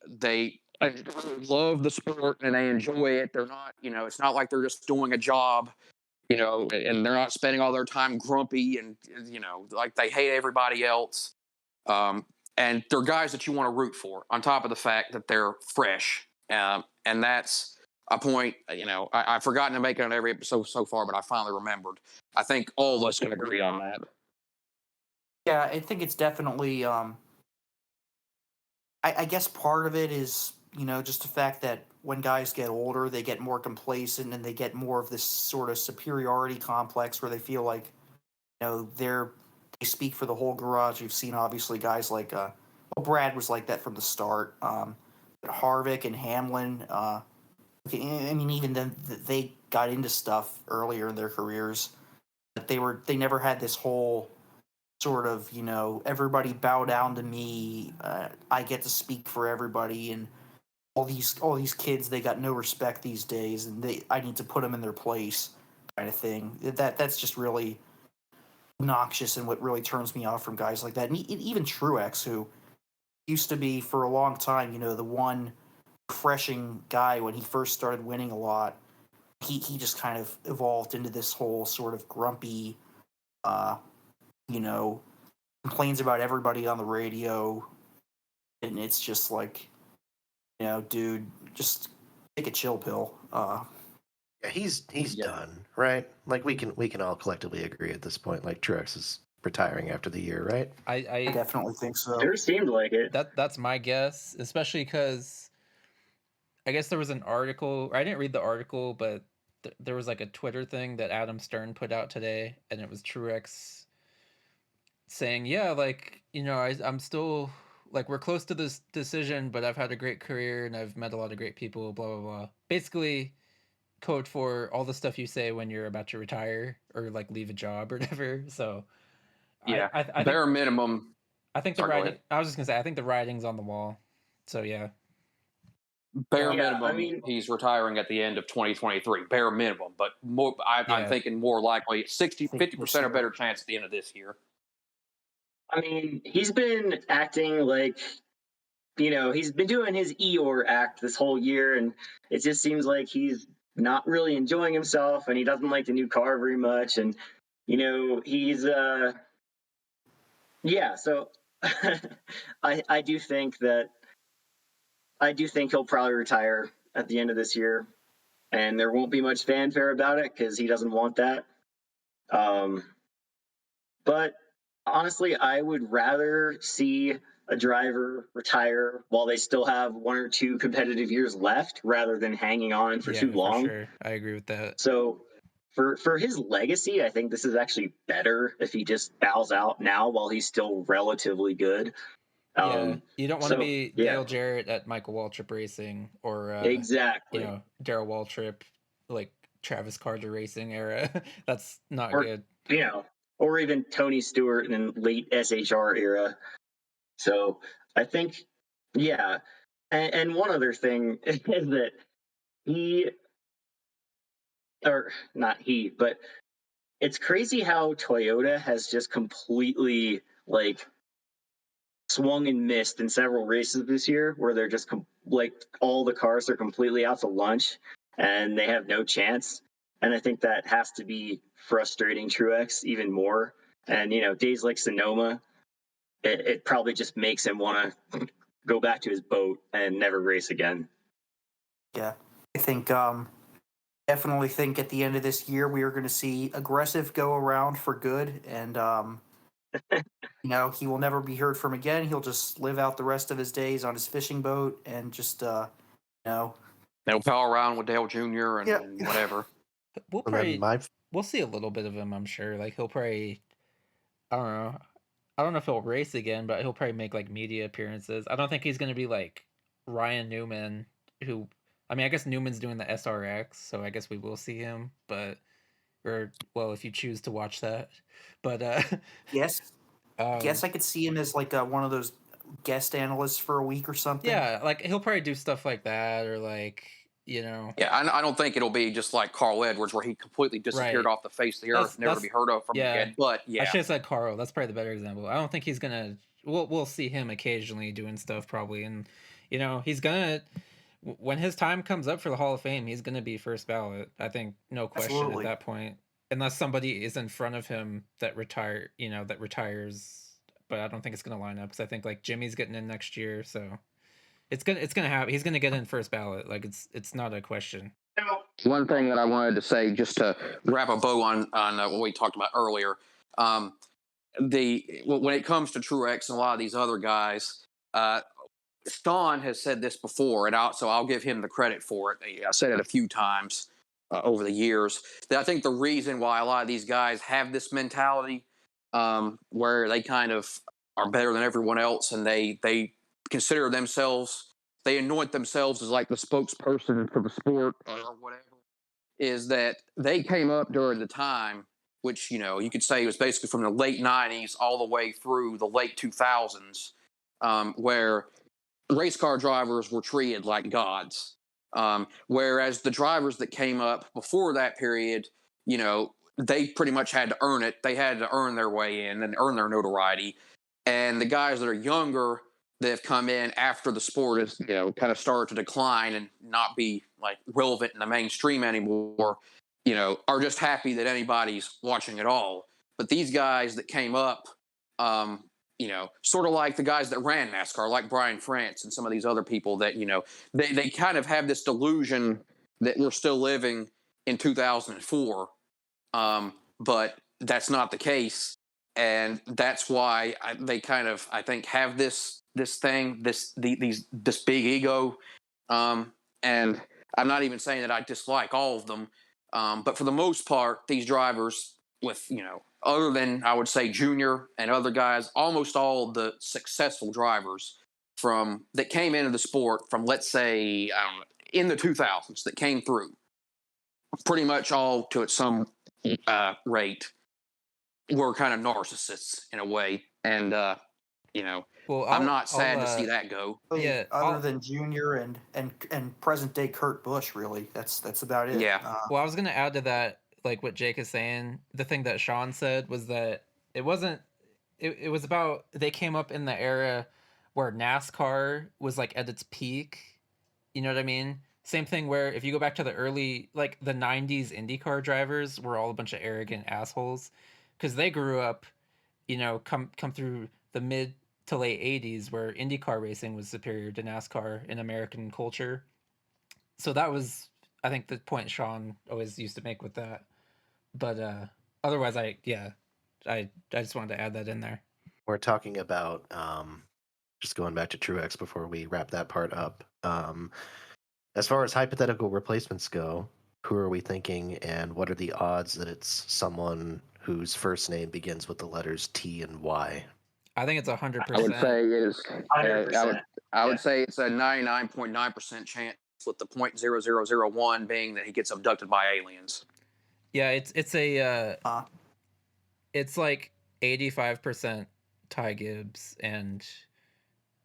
love the sport and they enjoy it. They're not, it's not like they're just doing a job, and they're not spending all their time grumpy and like they hate everybody else. And they're guys that you want to root for. On top of the fact that they're fresh, and that's a point. I've forgotten to make it on every episode so far, but I finally remembered. I think all of us can agree on that. Yeah, I think it's definitely. I guess part of it is just the fact that when guys get older, they get more complacent and they get more of this sort of superiority complex where they feel like they speak for the whole garage. You've seen obviously guys like well, Brad was like that from the start. But Harvick and Hamlin. I mean, even then they got into stuff earlier in their careers, but they never had this whole sort of everybody bow down to me. I get to speak for everybody, and all these kids, they got no respect these days, and I need to put them in their place, kind of thing. That's just really obnoxious, and what really turns me off from guys like that. And even Truex, who used to be for a long time, the one refreshing guy when he first started winning a lot. He just kind of evolved into this whole sort of grumpy, uh, you know, complains about everybody on the radio, and it's just like, dude, just take a chill pill. Yeah, he's Yeah. done, right? Like we can all collectively agree at this point. Like Truex is retiring after the year, right? I I definitely think so. Sure seemed like it. that's my guess, especially because I guess there was an article. I didn't read the article, but there was like a Twitter thing that Adam Stern put out today, and it was Truex saying, "Yeah, like I'm still like we're close to this decision, but I've had a great career and I've met a lot of great people." Blah blah blah. Basically, code for all the stuff you say when you're about to retire or like leave a job or whatever. So, Yeah, I think bare minimum. the Sorry, go writing. ahead. I was just gonna say I think the writing's on the wall. So yeah. Bare Yeah, I minimum, mean, he's retiring at the end of 2023. Bare minimum, but more. I'm Yeah. thinking more likely 60, I think this 50% or year. better chance at the end of this year. he's been acting like, he's been doing his Eeyore act this whole year, and it just seems like he's not really enjoying himself, and he doesn't like the new car very much, and he's yeah. So I do think he'll probably retire at the end of this year, and there won't be much fanfare about it because he doesn't want that. Um, but honestly, I would rather see a driver retire while they still have 1 or 2 competitive years left rather than hanging on for too Yeah, for long. sure. I agree with that. So for his legacy, I think this is actually better if he just bows out now while he's still relatively good. Yeah, you don't want to So be yeah, Dale Jarrett at Michael Waltrip Racing or exactly. Daryl Waltrip like Travis Carter Racing era. That's not Or good. or even Tony Stewart in late SHR era. So I think, yeah. And one other thing is that he, or not he, but it's crazy how Toyota has just completely like swung and missed in several races this year, where they're just like all the cars are completely out to lunch and they have no chance. And I think that has to be frustrating Truex even more. And days like Sonoma, it probably just makes him want to go back to his boat and never race again. Yeah, I think definitely think at the end of this year we are going to see aggressive go around for good, and he will never be heard from again. He'll just live out the rest of his days on his fishing boat and just know. They'll pal around with Dale Jr. and, Yeah. and whatever. We'll And then probably we'll see a little bit of him, I'm sure. Like he'll probably, I don't know. I don't know if he'll race again, but he'll probably make like media appearances. I don't think he's gonna be like Ryan Newman, who I mean, I guess Newman's doing the SRX, so I guess we will see him. But well, if you choose to watch that, but Yes, I um, guess I could see him as like one of those guest analysts for a week or something. yeah, like he'll probably do stuff like that, or like Yeah, I don't think it'll be just like Carl Edwards, where he completely disappeared Right. off the face of the earth, never to be heard of from again. But I should have said Carl. That's probably the better example. I don't think he's gonna. We'll see him occasionally doing stuff probably, and he's gonna. When his time comes up for the Hall of Fame, he's gonna be first ballot. I think no question Absolutely. at that point, unless somebody is in front of him that retires. But I don't think it's gonna line up because I think like Jimmy's getting in next year, so it's gonna happen. He's gonna get in first ballot. Like it's not a question. one thing that I wanted to say, just to wrap a bow on what we talked about earlier, when it comes to Truex and a lot of these other guys, Stawn has said this before, and I'll give him the credit for it. I said it a few times over the years that I think the reason why a lot of these guys have this mentality, where they kind of are better than everyone else, and they consider themselves, they anoint themselves as like the spokesperson for the sport or whatever, is that they came up during the time, which you could say was basically from the late 90s all the way through the late 2000s, where race car drivers were treated like gods. Whereas the drivers that came up before that period, they pretty much had to earn it. They had to earn their way in and earn their notoriety. And the guys that are younger that have come in after the sport is, kind of started to decline and not be like relevant in the mainstream anymore, are just happy that anybody's watching at all. But these guys that came up, sort of like the guys that ran NASCAR, like Brian France and some of these other people that, they kind of have this delusion that we're still living in 2004. But that's not the case. And that's why they kind of, I think, have this thing, this big ego. And I'm not even saying that I dislike all of them. But for the most part, these drivers with, other than I would say Junior and other guys, almost all the successful drivers that came into the sport from, let's say, in the 2000s that came through, pretty much all to at some rate were kind of narcissists in a way. And, Well, I'm not sad to see that go. Yeah, Other than Junior and present day Kurt Busch, really, that's about it. Yeah. Well, I was gonna add to that, like what Jake is saying. The thing that Sean said was that it wasn't. It was about they came up in the era where NASCAR was like at its peak. You know what I mean? Same thing where if you go back to the early, like the 90s IndyCar drivers were all a bunch of arrogant assholes because they grew up, come through the mid to late 80s where IndyCar racing was superior to NASCAR in American culture. So that was, I think, the point Sean always used to make with that. But otherwise, I just wanted to add that in there. We're talking about just going back to Truex before we wrap that part up. As far as hypothetical replacements go, who are we thinking, and what are the odds that it's someone whose first name begins with the letters T and Y? I think it's 100%. I would say it is. 100%. I would say it's a 99.9% chance, with the 0.0001 being that he gets abducted by aliens. Yeah, it's like 85% Ty Gibbs and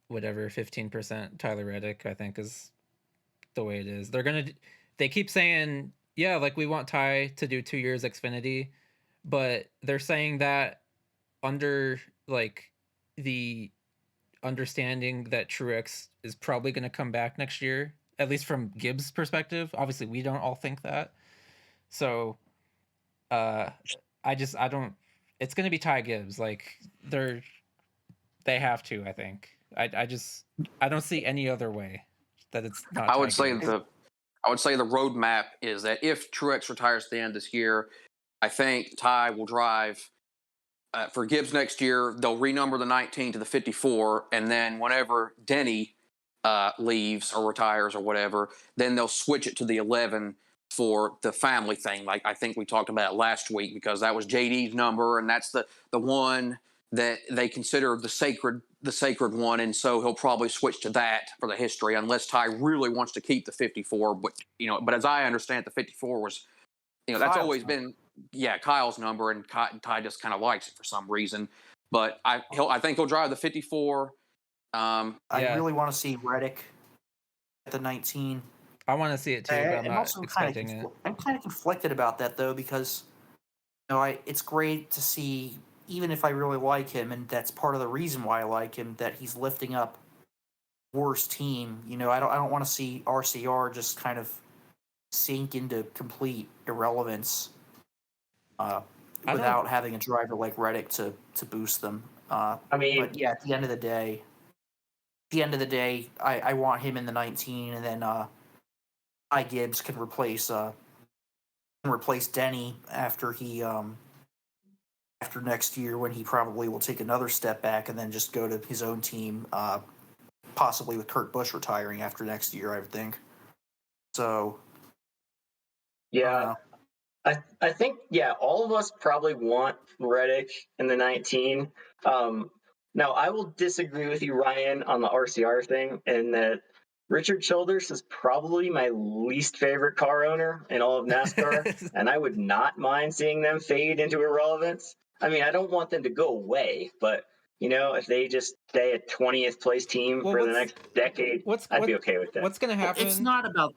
whatever 15% Tyler Reddick, I think, is the way it is. They keep saying, yeah, like we want Ty to do 2 years Xfinity, but they're saying that under like the understanding that Truex is probably going to come back next year, at least from Gibbs' perspective. Obviously, we don't all think that. So, I don't. It's going to be Ty Gibbs. Like they have to, I think. I don't see any other way that it's not. I would Ty say Gibbs. the roadmap is that if Truex retires at the end of this year, I think Ty will drive for Gibbs next year. They'll renumber the 19 to the 54, and then whenever Denny leaves or retires or whatever, then they'll switch it to the 11 for the family thing. Like I think we talked about it last week, because that was JD's number, and that's the one that they consider the sacred one, and so he'll probably switch to that for the history, unless Ty really wants to keep the 54. But as I understand, the 54 was, that's Kyle's always number. been Kyle's number, and Ty just kind of likes it for some reason. But I think he'll drive the 54. I really want to see Reddick at the 19. I want to see it too, but I'm I'm not also expecting it. I'm kind of conflicted about that though, because it's great to see, even if I really like him, and that's part of the reason why I like him, that he's lifting up worst team. I don't want to see RCR just kind of sink into complete irrelevance without having a driver like Reddick to boost them. I mean, But yeah, at the end of the day, I want him in the 19, and then Ty Gibbs can replace Denny after he after next year, when he probably will take another step back and then just go to his own team, possibly with Kurt Busch retiring after next year, I would think. So yeah, I think all of us probably want Reddick in the 19. Now I will disagree with you, Ryan, on the RCR thing, and that Richard Childers is probably my least favorite car owner in all of NASCAR, and I would not mind seeing them fade into irrelevance. I mean, I don't want them to go away, but if they just stay a 20th place team for the next decade, I'd be okay with that. What's going to happen? it's not about.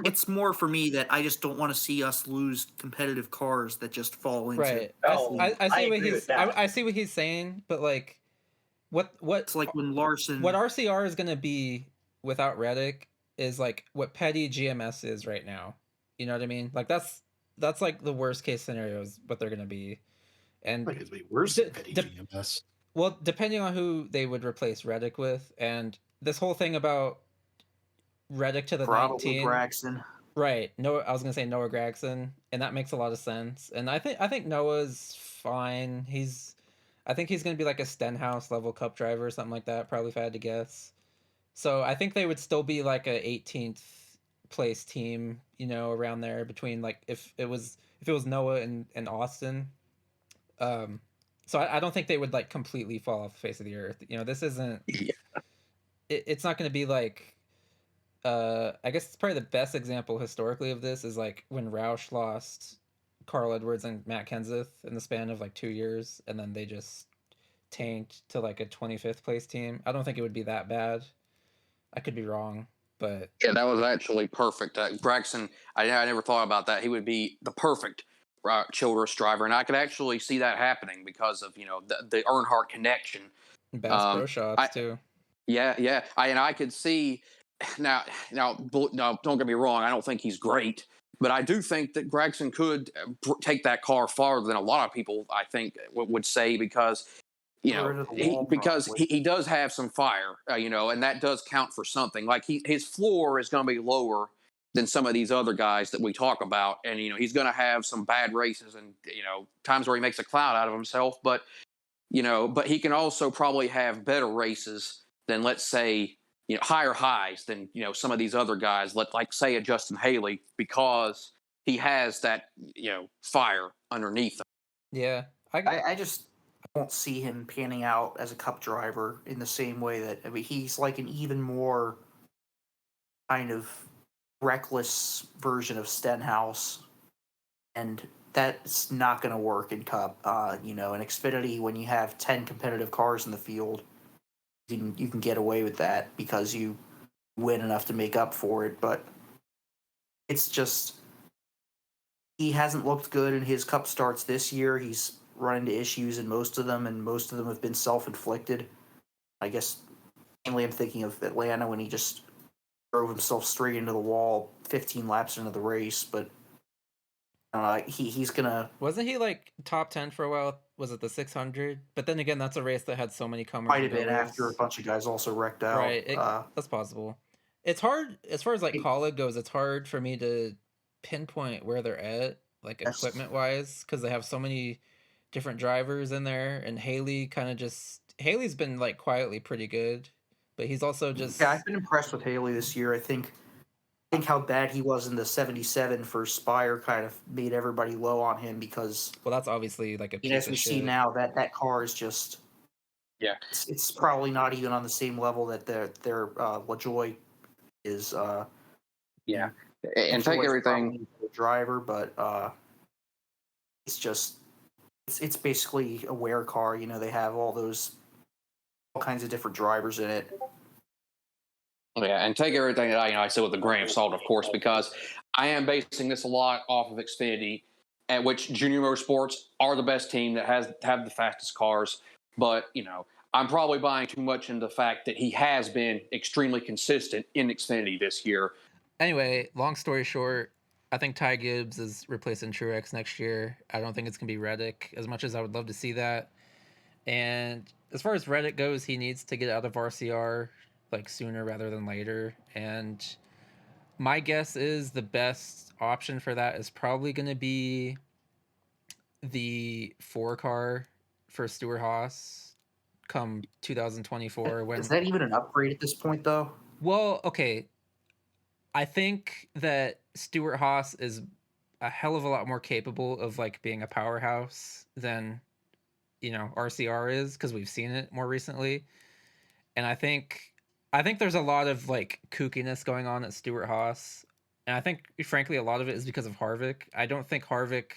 It's more for me that I just don't want to see us lose competitive cars that just fall into. Right. Oh, I see I what agree he's. with that. I see what he's saying, but like, what It's like when Larson. what RCR is going to be without Reddick is like what Petty GMS is right now. You know what I mean? Like that's like the worst case scenario is what they're going to be. And Like it'd be worse than Petty GMS. well, depending on who they would replace Reddick with, and this whole thing about Reddick to the Probably 19, Braxton. right? No, I was gonna say Noah Gragson, and that makes a lot of sense. And I think Noah's fine. I think he's gonna be like a Stenhouse level Cup driver or something like that. Probably, if I had to guess. So I think they would still be like a 18th place team, around there between like if it was Noah and Austin. So I don't think they would like completely fall off the face of the earth. This isn't. Yeah. It's not going to be like. I guess it's probably the best example historically of this is like when Roush lost Carl Edwards and Matt Kenseth in the span of like 2 years, and then they just tanked to like a 25th place team. I don't think it would be that bad. I could be wrong, but Yeah, that was actually perfect. Braxton, I never thought about that. He would be the perfect Childress driver, and I could actually see that happening because of the Earnhardt connection. Bass Pro Shops too. Yeah, I could see now. Don't get me wrong. I don't think he's great, but I do think that Gregson could take that car farther than a lot of people I think would say, because he does have some fire, and that does count for something. Like his floor is going to be lower than some of these other guys that we talk about, and he's going to have some bad races and times where he makes a clown out of himself, but he can also probably have better races than, let's say, higher highs than some of these other guys, like say a Justin Haley, because he has that fire underneath him. Yeah, I just won't see him panning out as a Cup driver in the same way that he's like an even more kind of reckless version of Stenhouse, and that's not going to work in Cup. In Xfinity, when you have 10 competitive cars in the field, you can get away with that because you win enough to make up for it. But it's just he hasn't looked good in his Cup starts this year. He's run into issues in most of them, and most of them have been self-inflicted. I guess mainly I'm thinking of Atlanta when he just drove himself straight into the wall 15 laps into the race. But he's gonna. Wasn't he like top 10 for a while was it the 600? But then again, that's a race that had so many comers Might and have been after a goers. bunch of guys also wrecked out. Right, that's possible. It's hard as far as like Kala goes. It's hard for me to pinpoint where they're at, like Yes. equipment wise, because they have so many different drivers in there. And Haley's been like quietly pretty good, but he's also just Yeah, I've been impressed with Haley this year. I think how bad he was in the 77 for Spire kind of made everybody low on him because, well, that's obviously like a you piece know, as of we shit. see now, that car is just Yeah. it's probably not even on the same level that their LaJoy is. Yeah. And take everything. The driver, but it's just it's basically a wear car. You know, they have all kinds of different drivers in it. Yeah, and take everything that I said with a grain of salt, of course, because I am basing this a lot off of Xfinity, at which Junior Motorsports are the best team that have the fastest cars. But I'm probably buying too much into the fact that he has been extremely consistent in Xfinity this year. Anyway, long story short, I think Ty Gibbs is replacing Truex next year. I don't think it's gonna be Reddick, as much as I would love to see that. And as far as Reddick goes, he needs to get out of RCR like sooner rather than later. And my guess is the best option for that is probably going to be the 4 car for Stewart Haas come 2024. When Is that even an upgrade at this point, though? Well, okay. I think that Stewart Haas is a hell of a lot more capable of like being a powerhouse than RCR is, because we've seen it more recently. And I think there's a lot of like kookiness going on at Stewart Haas, and I think frankly a lot of it is because of Harvick. I don't think Harvick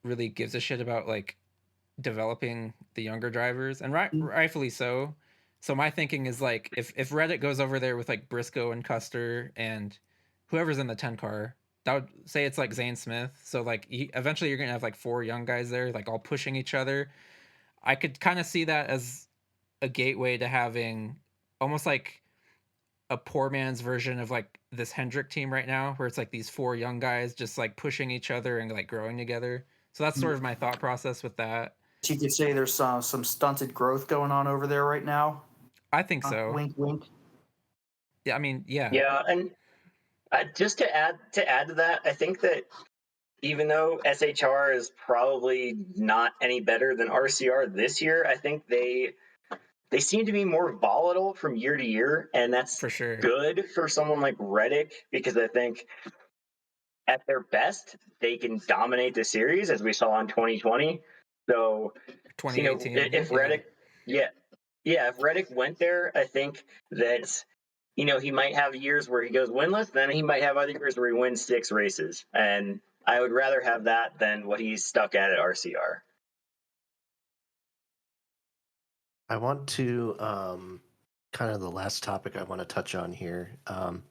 really gives a shit about like developing the younger drivers, and rightfully so. So my thinking is like if Reddick goes over there with like Briscoe and Custer and whoever's in the 10 car, that would say it's like Zane Smith. So like eventually you're gonna have like 4 young guys there, like all pushing each other. I could kind of see that as a gateway to having almost like a poor man's version of like this Hendrick team right now, where it's like these 4 young guys just like pushing each other and like growing together. So that's sort of my thought process with that. You could say there's some stunted growth going on over there right now. I think so. Wink, wink. Yeah, I mean, yeah. Yeah, and just to add to that, I think that even though SHR is probably not any better than RCR this year, I think they seem to be more volatile from year to year, and that's for sure good for someone like Reddick, because I think at their best they can dominate the series, as we saw in 2020. So 2018. If Reddick, if Reddick went there, I think that he might have years where he goes winless, then he might have other years where he wins 6 races, and I would rather have that than what he's stuck at RCR. I want to kind of the last topic I want to touch on here. I'm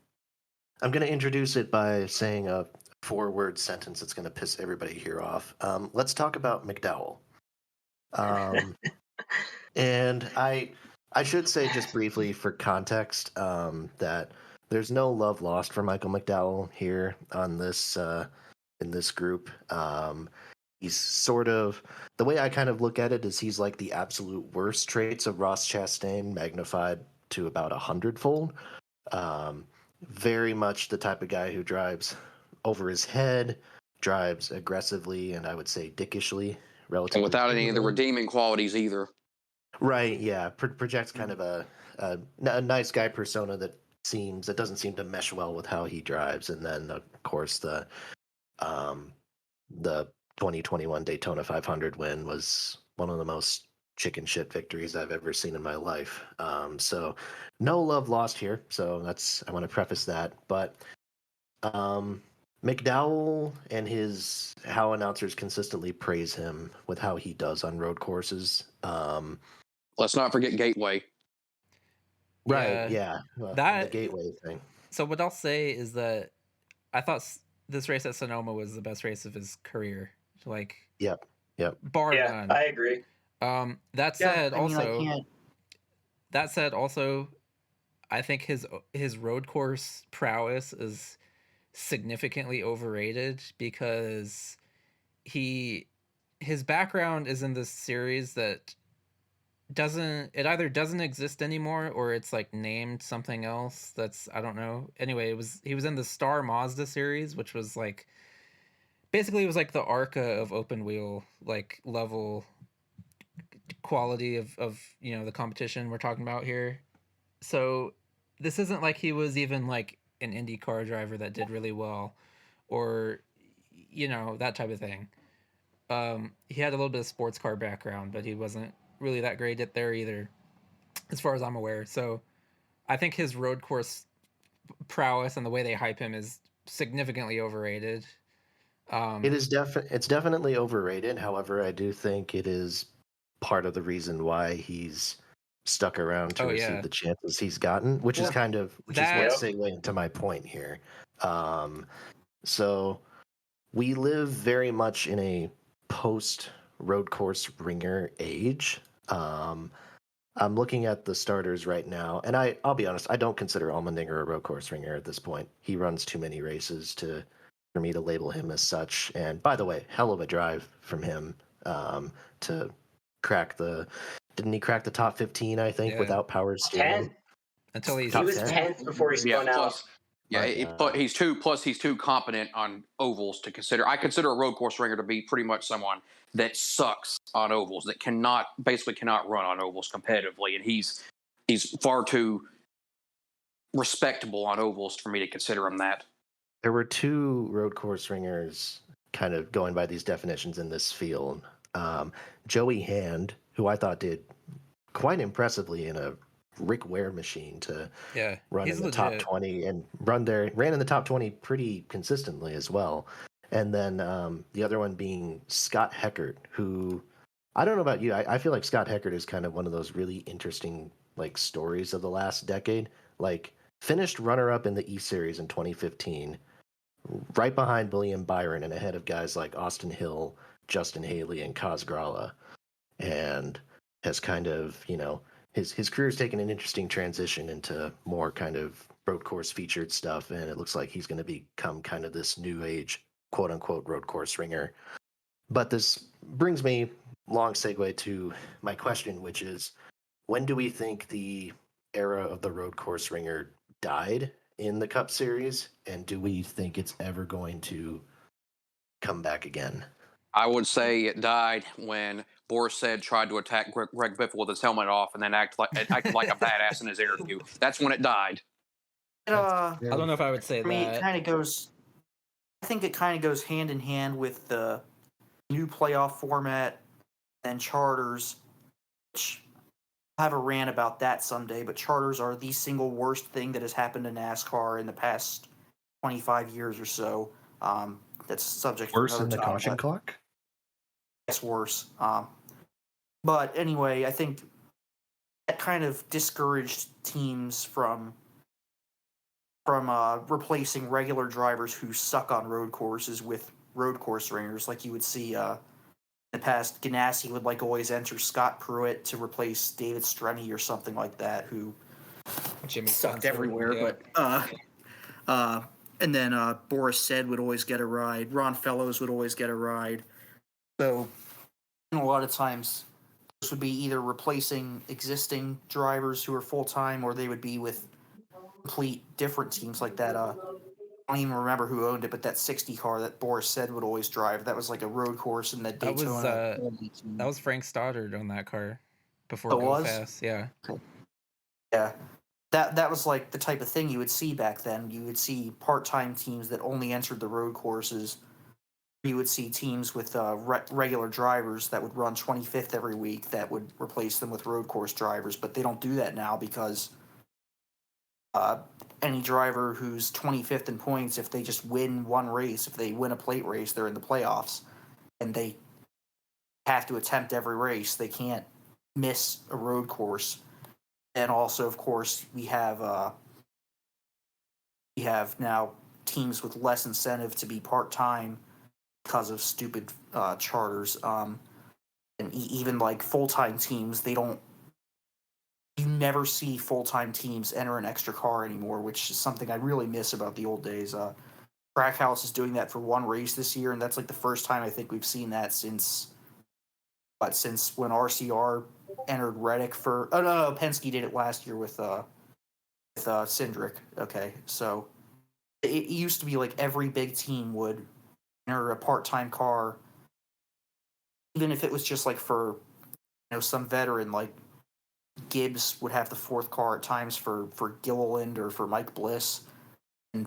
going to introduce it by saying a 4-word sentence that's going to piss everybody here off. Let's talk about McDowell. And I should say just briefly for context that there's no love lost for Michael McDowell here on this in this group. He's sort of, the way I kind of look at it is he's like the absolute worst traits of Ross Chastain magnified to about 100-fold. Very much the type of guy who drives over his head, drives aggressively, and I would say dickishly, relatively. And without any of the redeeming qualities either. Right, yeah. Projects kind of a nice guy persona that doesn't seem to mesh well with how he drives. And then, of course, the 2021 Daytona 500 win was one of the most chicken shit victories I've ever seen in my life. So no love lost here. So I want to preface that. But McDowell and how announcers consistently praise him with how he does on road courses. Let's not forget Gateway. Right, yeah. The Gateway thing. So what I'll say is that I thought this race at Sonoma was the best race of his career. Like, yep. Bar none. I agree. That said, also, I think his road course prowess is significantly overrated, because he his background is in this series that either doesn't exist anymore or it's like named something else that's I don't know. Anyway, he was in the Star Mazda series, which was like basically it was like the Arca of open wheel like level quality of the competition we're talking about here. So this isn't like he was even like an Indy car driver that did really well or that type of thing. He had a little bit of sports car background, but he wasn't really that great at there either, as far as I'm aware. So I think his road course prowess and the way they hype him is significantly overrated. It's definitely overrated. However, I do think it is part of the reason why he's stuck around to receive the chances he's gotten, which is what segue into my point here. So we live very much in a post road course ringer age. I'm looking at the starters right now, and I'll be honest, I don't consider Allmendinger a road course ringer at this point. He runs too many races for me to label him as such. And by the way, hell of a drive from him to crack didn't he crack the top 15, I think, without power steering? 10. Until he was 10th before he spun out. But he's too competent on ovals to consider. I consider a road course ringer to be pretty much someone that sucks on ovals, that basically cannot run on ovals competitively, and he's far too respectable on ovals for me to consider him that. There were two road course ringers kind of going by these definitions in this field. Joey Hand, who I thought did quite impressively in a Rick Ware machine to run in the top 20 and ran in the top 20 pretty consistently as well. And then the other one being Scott Heckert, who I don't know about you. I feel like Scott Heckert is kind of one of those really interesting like stories of the last decade. Like finished runner-up in the E Series in 2015, right behind William Byron and ahead of guys like Austin Hill, Justin Haley, and Kaz Grala, and has kind of, his career's taken an interesting transition into more kind of road course featured stuff, and it looks like he's going to become kind of this new age, quote unquote, road course ringer. But this brings me, long segue, to my question, which is, when do we think the era of the road course ringer died in the Cup Series, and do we think it's ever going to come back again? I would say it died when Boris said tried to attack Greg Biffle with his helmet off and then acted like a badass in his interview. That's when it died. I don't know if I would say for me, that. I think it kind of goes hand in hand with the new playoff format and charters, which I'll have a rant about that someday, but charters are the single worst thing that has happened to NASCAR in the past 25 years or so. That's subject worse for than the time, caution clock? It's worse. But anyway, I think that kind of discouraged teams from replacing regular drivers who suck on road courses with road course ringers. Like you would see in the past, Ganassi would like always enter Scott Pruitt to replace David Strenny or something like that, who Jimmy sucked Spencer, everywhere. yeah. But and then Boris Said would always get a ride. Ron Fellows would always get a ride. So a lot of times this would be either replacing existing drivers who are full-time, or they would be with complete different teams like that. I don't even remember who owned it, but that 60 car that Boris Said would always drive, that was like a road course in the Daytona. That was Frank Stoddard on that car before It was? Fast. Yeah. Yeah. That was like the type of thing you would see back then. You would see part-time teams that only entered the road courses. You would see teams with regular drivers that would run 25th every week that would replace them with road course drivers, but they don't do that now because any driver who's 25th in points, if they just win one race, if they win a plate race, they're in the playoffs, and they have to attempt every race. They can't miss a road course. And also, of course, we have now teams with less incentive to be part-time because of stupid charters. And even like full-time teams, you never see full-time teams enter an extra car anymore, which is something I really miss about the old days. Trackhouse is doing that for one race this year, and that's like the first time I think we've seen that since but since when RCR entered Reddick for no, Penske did it last year with Cindric. Okay, so it used to be like every big team would enter a part-time car, even if it was just like for some veteran like Gibbs would have the fourth car at times for Gilliland or for Mike Bliss, and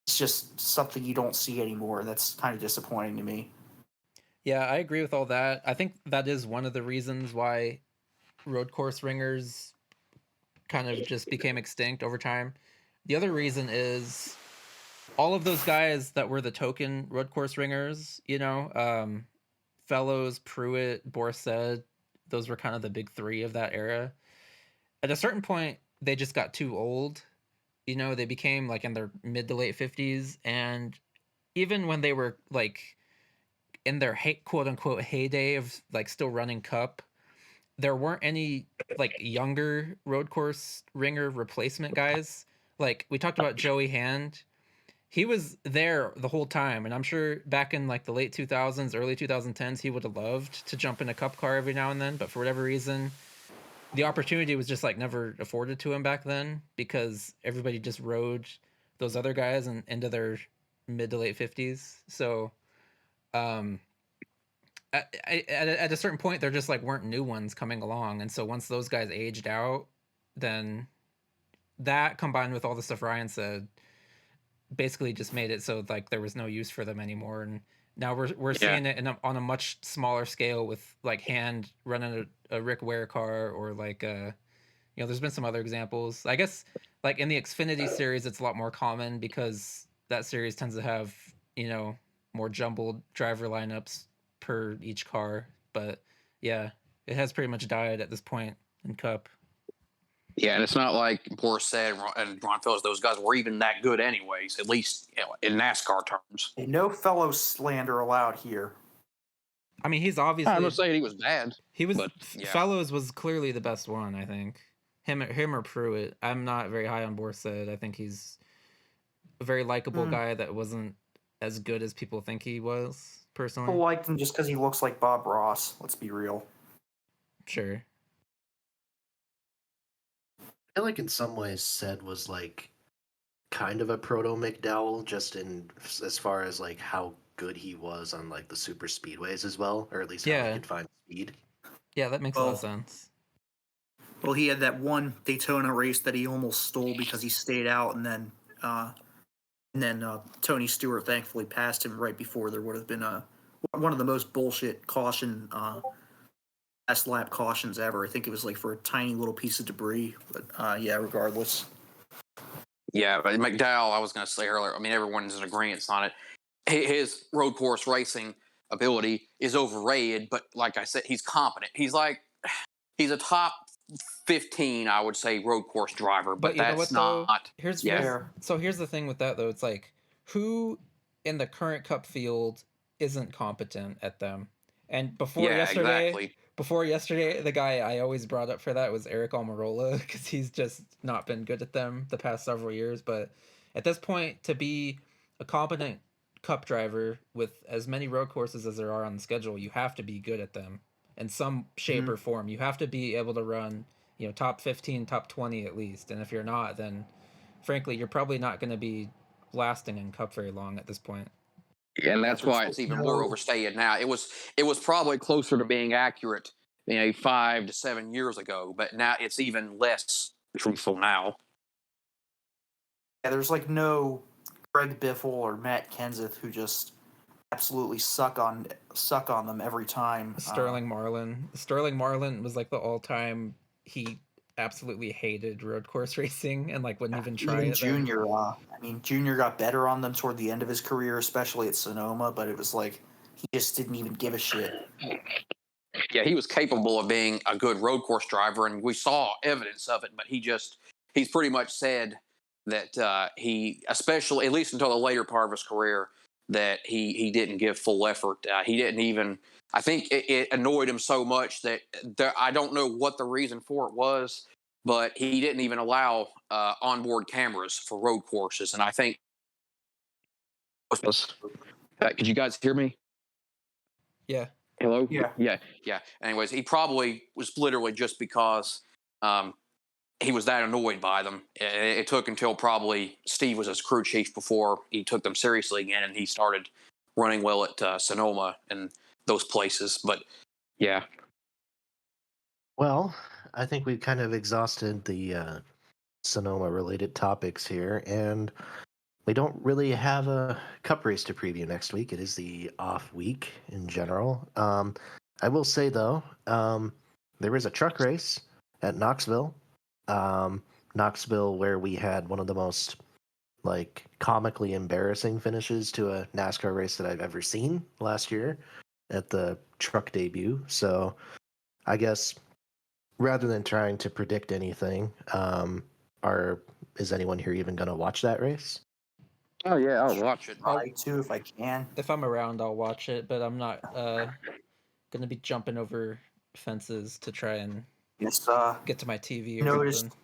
it's just something you don't see anymore, and that's kind of disappointing to me. Yeah, I agree with all that. I think that is one of the reasons why road course ringers kind of just became extinct over time. The other reason is all of those guys that were the token road course ringers, Fellows, Pruitt, Borsed, those were kind of the big three of that era. At a certain point, they just got too old. They became like in their mid to late 50s. And even when they were like in their quote unquote heyday of like still running Cup, there weren't any like younger road course ringer replacement guys. Like we talked about Joey Hand. He was there the whole time, and I'm sure back in like the late 2000s, early 2010s, he would have loved to jump in a Cup car every now and then, but for whatever reason, the opportunity was just like never afforded to him back then because everybody just rode those other guys and into their mid to late 50s. So um at a certain point there just like weren't new ones coming along, and so once those guys aged out, then that combined with all the stuff Ryan said basically just made it so like there was no use for them anymore. And now we're seeing it on a much smaller scale with like Hand running a Rick Ware car, or like there's been some other examples. I guess like in the Xfinity series it's a lot more common because that series tends to have more jumbled driver lineups per each car. But yeah, it has pretty much died at this point in Cup. Yeah, and it's not like Borsed and Ron Fellows; those guys were even that good, anyways. At least in NASCAR terms. No fellow slander allowed here. I mean, he's obviously. I'm not saying he was bad. He was. But, yeah. Fellows was clearly the best one, I think. Him or Pruitt. I'm not very high on Borsed. I think he's a very likable guy that wasn't as good as people think he was. Personally, People liked him just because he looks like Bob Ross. Let's be real. Sure. I feel like in some ways Sed was like kind of a proto McDowell, just in as far as like how good he was on like the super speedways as well, or at least how he could find speed. Yeah, that makes a lot of sense. Well, he had that one Daytona race that he almost stole because he stayed out, and then Tony Stewart thankfully passed him right before there would have been one of the most bullshit caution last lap cautions ever. I think it was like for a tiny little piece of debris, but yeah, regardless. Yeah, but McDowell, I was going to say earlier, I mean, everyone's in agreement on it. His road course racing ability is overrated, but like I said, he's competent. He's a top 15, I would say, road course driver, but that's not. Here's the thing with that, though. It's like, who in the current Cup field isn't competent at them? And before yesterday, the guy I always brought up for that was Eric Almirola, because he's just not been good at them the past several years. But at this point, to be a competent Cup driver with as many road courses as there are on the schedule, you have to be good at them in some shape or form. You have to be able to run, top 15, top 20 at least. And if you're not, then frankly, you're probably not going to be lasting in Cup very long at this point. Yeah, and that's why it's even more overstated now. It was probably closer to being accurate, 5 to 7 years ago, but now it's even less truthful now. Yeah, there's like no Greg Biffle or Matt Kenseth who just absolutely suck on them every time. Sterling Marlin was like the all-time. He absolutely hated road course racing and like wouldn't even try it. Junior, Junior got better on them toward the end of his career, especially at Sonoma, but it was like he just didn't even give a shit. Yeah, he was capable of being a good road course driver, and we saw evidence of it, but he's pretty much said that he, especially at least until the later part of his career, that he didn't give full effort. He didn't even. I think it annoyed him so much that I don't know what the reason for it was, but he didn't even allow onboard cameras for road courses. And I think, could you guys hear me? Yeah. Hello? Yeah. Yeah. Anyways, he probably was literally just because he was that annoyed by them. It took until probably Steve was his crew chief before he took them seriously again, and he started running well at Sonoma and those places. But yeah, Well, I think we've kind of exhausted the Sonoma-related topics here, and we don't really have a cup race to preview next week. It is the off week in general. I will say, though, there is a truck race at Knoxville. Knoxville, where we had one of the most like comically embarrassing finishes to a NASCAR race that I've ever seen last year at the truck debut. So I guess rather than trying to predict anything, is anyone here even going to watch that race? oh yeah, I'll watch it. Try to if I can. If I'm around, I'll watch it, but I'm not gonna be jumping over fences to try and Yes. get to my TV or Noticed. something.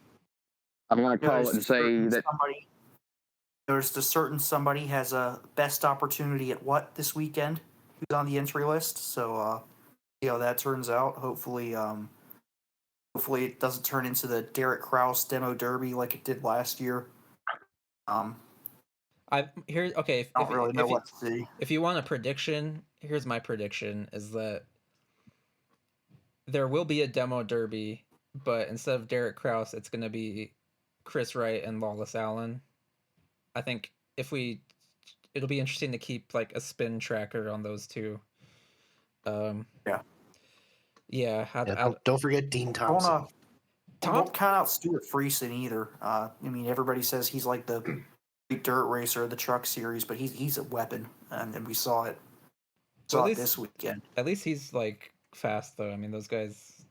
I'm going to call it Noticed and say that Noticed a certain somebody has a best opportunity at what this weekend? Who's on the entry list? So see how that turns out. Hopefully, hopefully it doesn't turn into the Derek Kraus demo derby like it did last year. I here okay. I don't really know what to see. If you want a prediction, here's my prediction: is that there will be a demo derby, but instead of Derek Kraus, it's going to be Chris Wright and Lawless Allen. I think it'll be interesting to keep like a spin tracker on those two. Yeah. Don't forget Dean Thompson. Don't count out Stuart Friesen either. I mean, everybody says he's like the dirt racer of the truck series, but he's a weapon, and we saw it. This weekend. At least he's like fast though. I mean, those guys.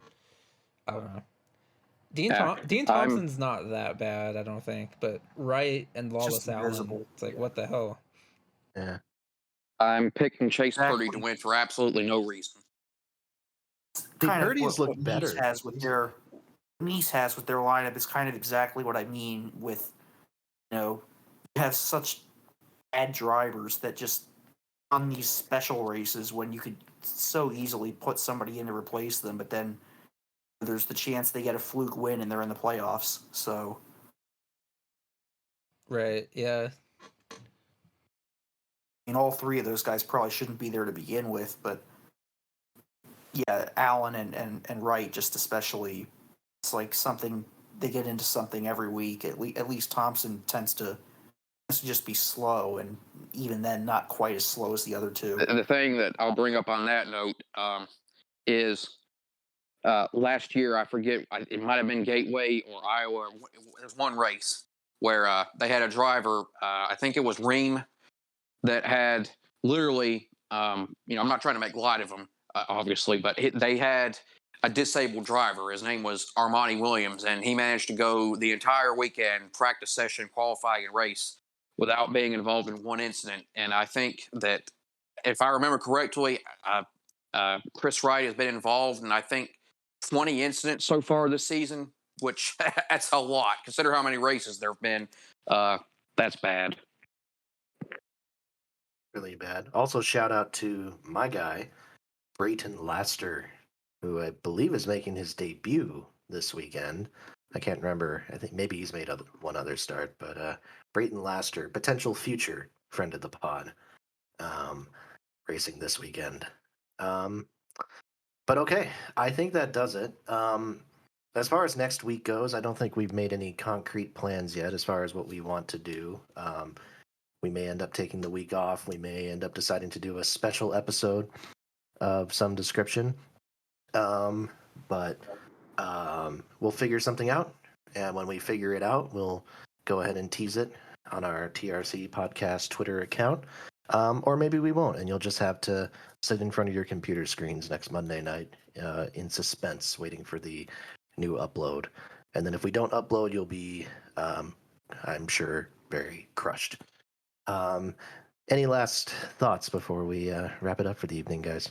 I don't know. Dean Thompson's not that bad, I don't think, but Wright and Lawless Allen, it's like what the hell. Yeah. I'm picking Chase Purdy to win for absolutely no reason. The Purdy's look better. Nice has with their lineup is kind of exactly what I mean with, you have such bad drivers that just on these special races when you could so easily put somebody in to replace them, but then there's the chance they get a fluke win and they're in the playoffs. So, right, yeah. I mean, all three of those guys probably shouldn't be there to begin with, but yeah, Allen and Wright just especially, it's like something they get into something every week. At least Thompson tends to just be slow, and even then, not quite as slow as the other two. The thing that I'll bring up on that note is last year, I forget, it might have been Gateway or Iowa. There's one race where they had a driver, I think it was Ream, that had literally, I'm not trying to make light of him, obviously, but they had a disabled driver. His name was Armani Williams, and he managed to go the entire weekend, practice session, qualifying, and race without being involved in one incident. And I think that, if I remember correctly, Chris Wright has been involved in, I think, 20 incidents so far this season, which that's a lot. Consider how many races there have been. That's bad. Really bad. Also, shout out to my guy, Brayton Laster, who I believe is making his debut this weekend. I can't remember. I think maybe he's made one other start, but Brayton Laster, potential future friend of the pod, racing this weekend. But okay, I think that does it. As far as next week goes, I don't think we've made any concrete plans yet as far as what we want to do. We may end up taking the week off. We may end up deciding to do a special episode of some description. But we'll figure something out. And when we figure it out, we'll go ahead and tease it on our TRC Podcast Twitter account. Or maybe we won't, and you'll just have to sit in front of your computer screens next Monday night in suspense, waiting for the new upload. And then if we don't upload, you'll be, I'm sure, very crushed. Any last thoughts before we wrap it up for the evening, guys?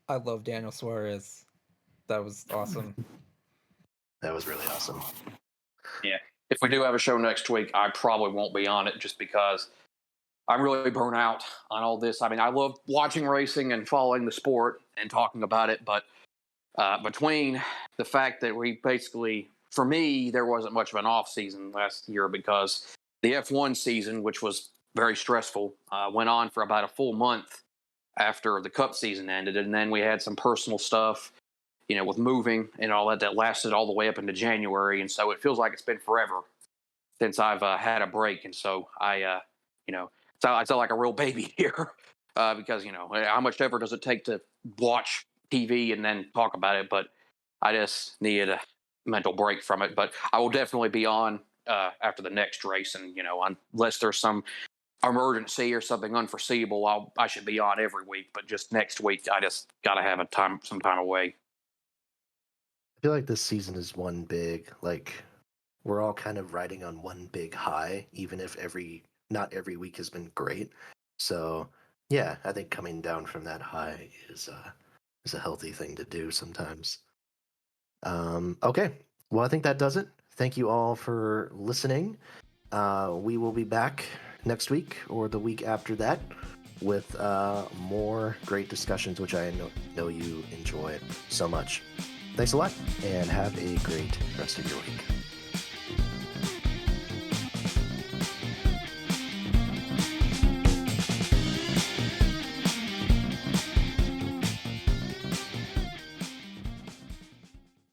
I love Daniel Suarez. That was awesome. That was really awesome. Yeah. If we do have a show next week, I probably won't be on it just because I'm really burnt out on all this. I mean, I love watching racing and following the sport and talking about it, but between the fact that we basically, for me, there wasn't much of an off season last year because the F1 season, which was very stressful, went on for about a full month after the Cup season ended, and then we had some personal stuff, with moving and all that lasted all the way up into January, and so it feels like it's been forever since I've had a break, and so I sound like a real baby here because how much effort does it take to watch TV and then talk about it? But I just needed a mental break from it. But I will definitely be on after the next race, and unless there's some emergency or something unforeseeable, I should be on every week. But just next week, I just got to have some time away. I feel like this season is one big, we're all kind of riding on one big high, even if not every week has been great. So yeah, I think coming down from that high is a healthy thing to do sometimes. Okay, well, I think that does it. Thank you all for listening. We will be back next week or the week after that with more great discussions, which I know you enjoy so much. Thanks a lot, and have a great rest of your week.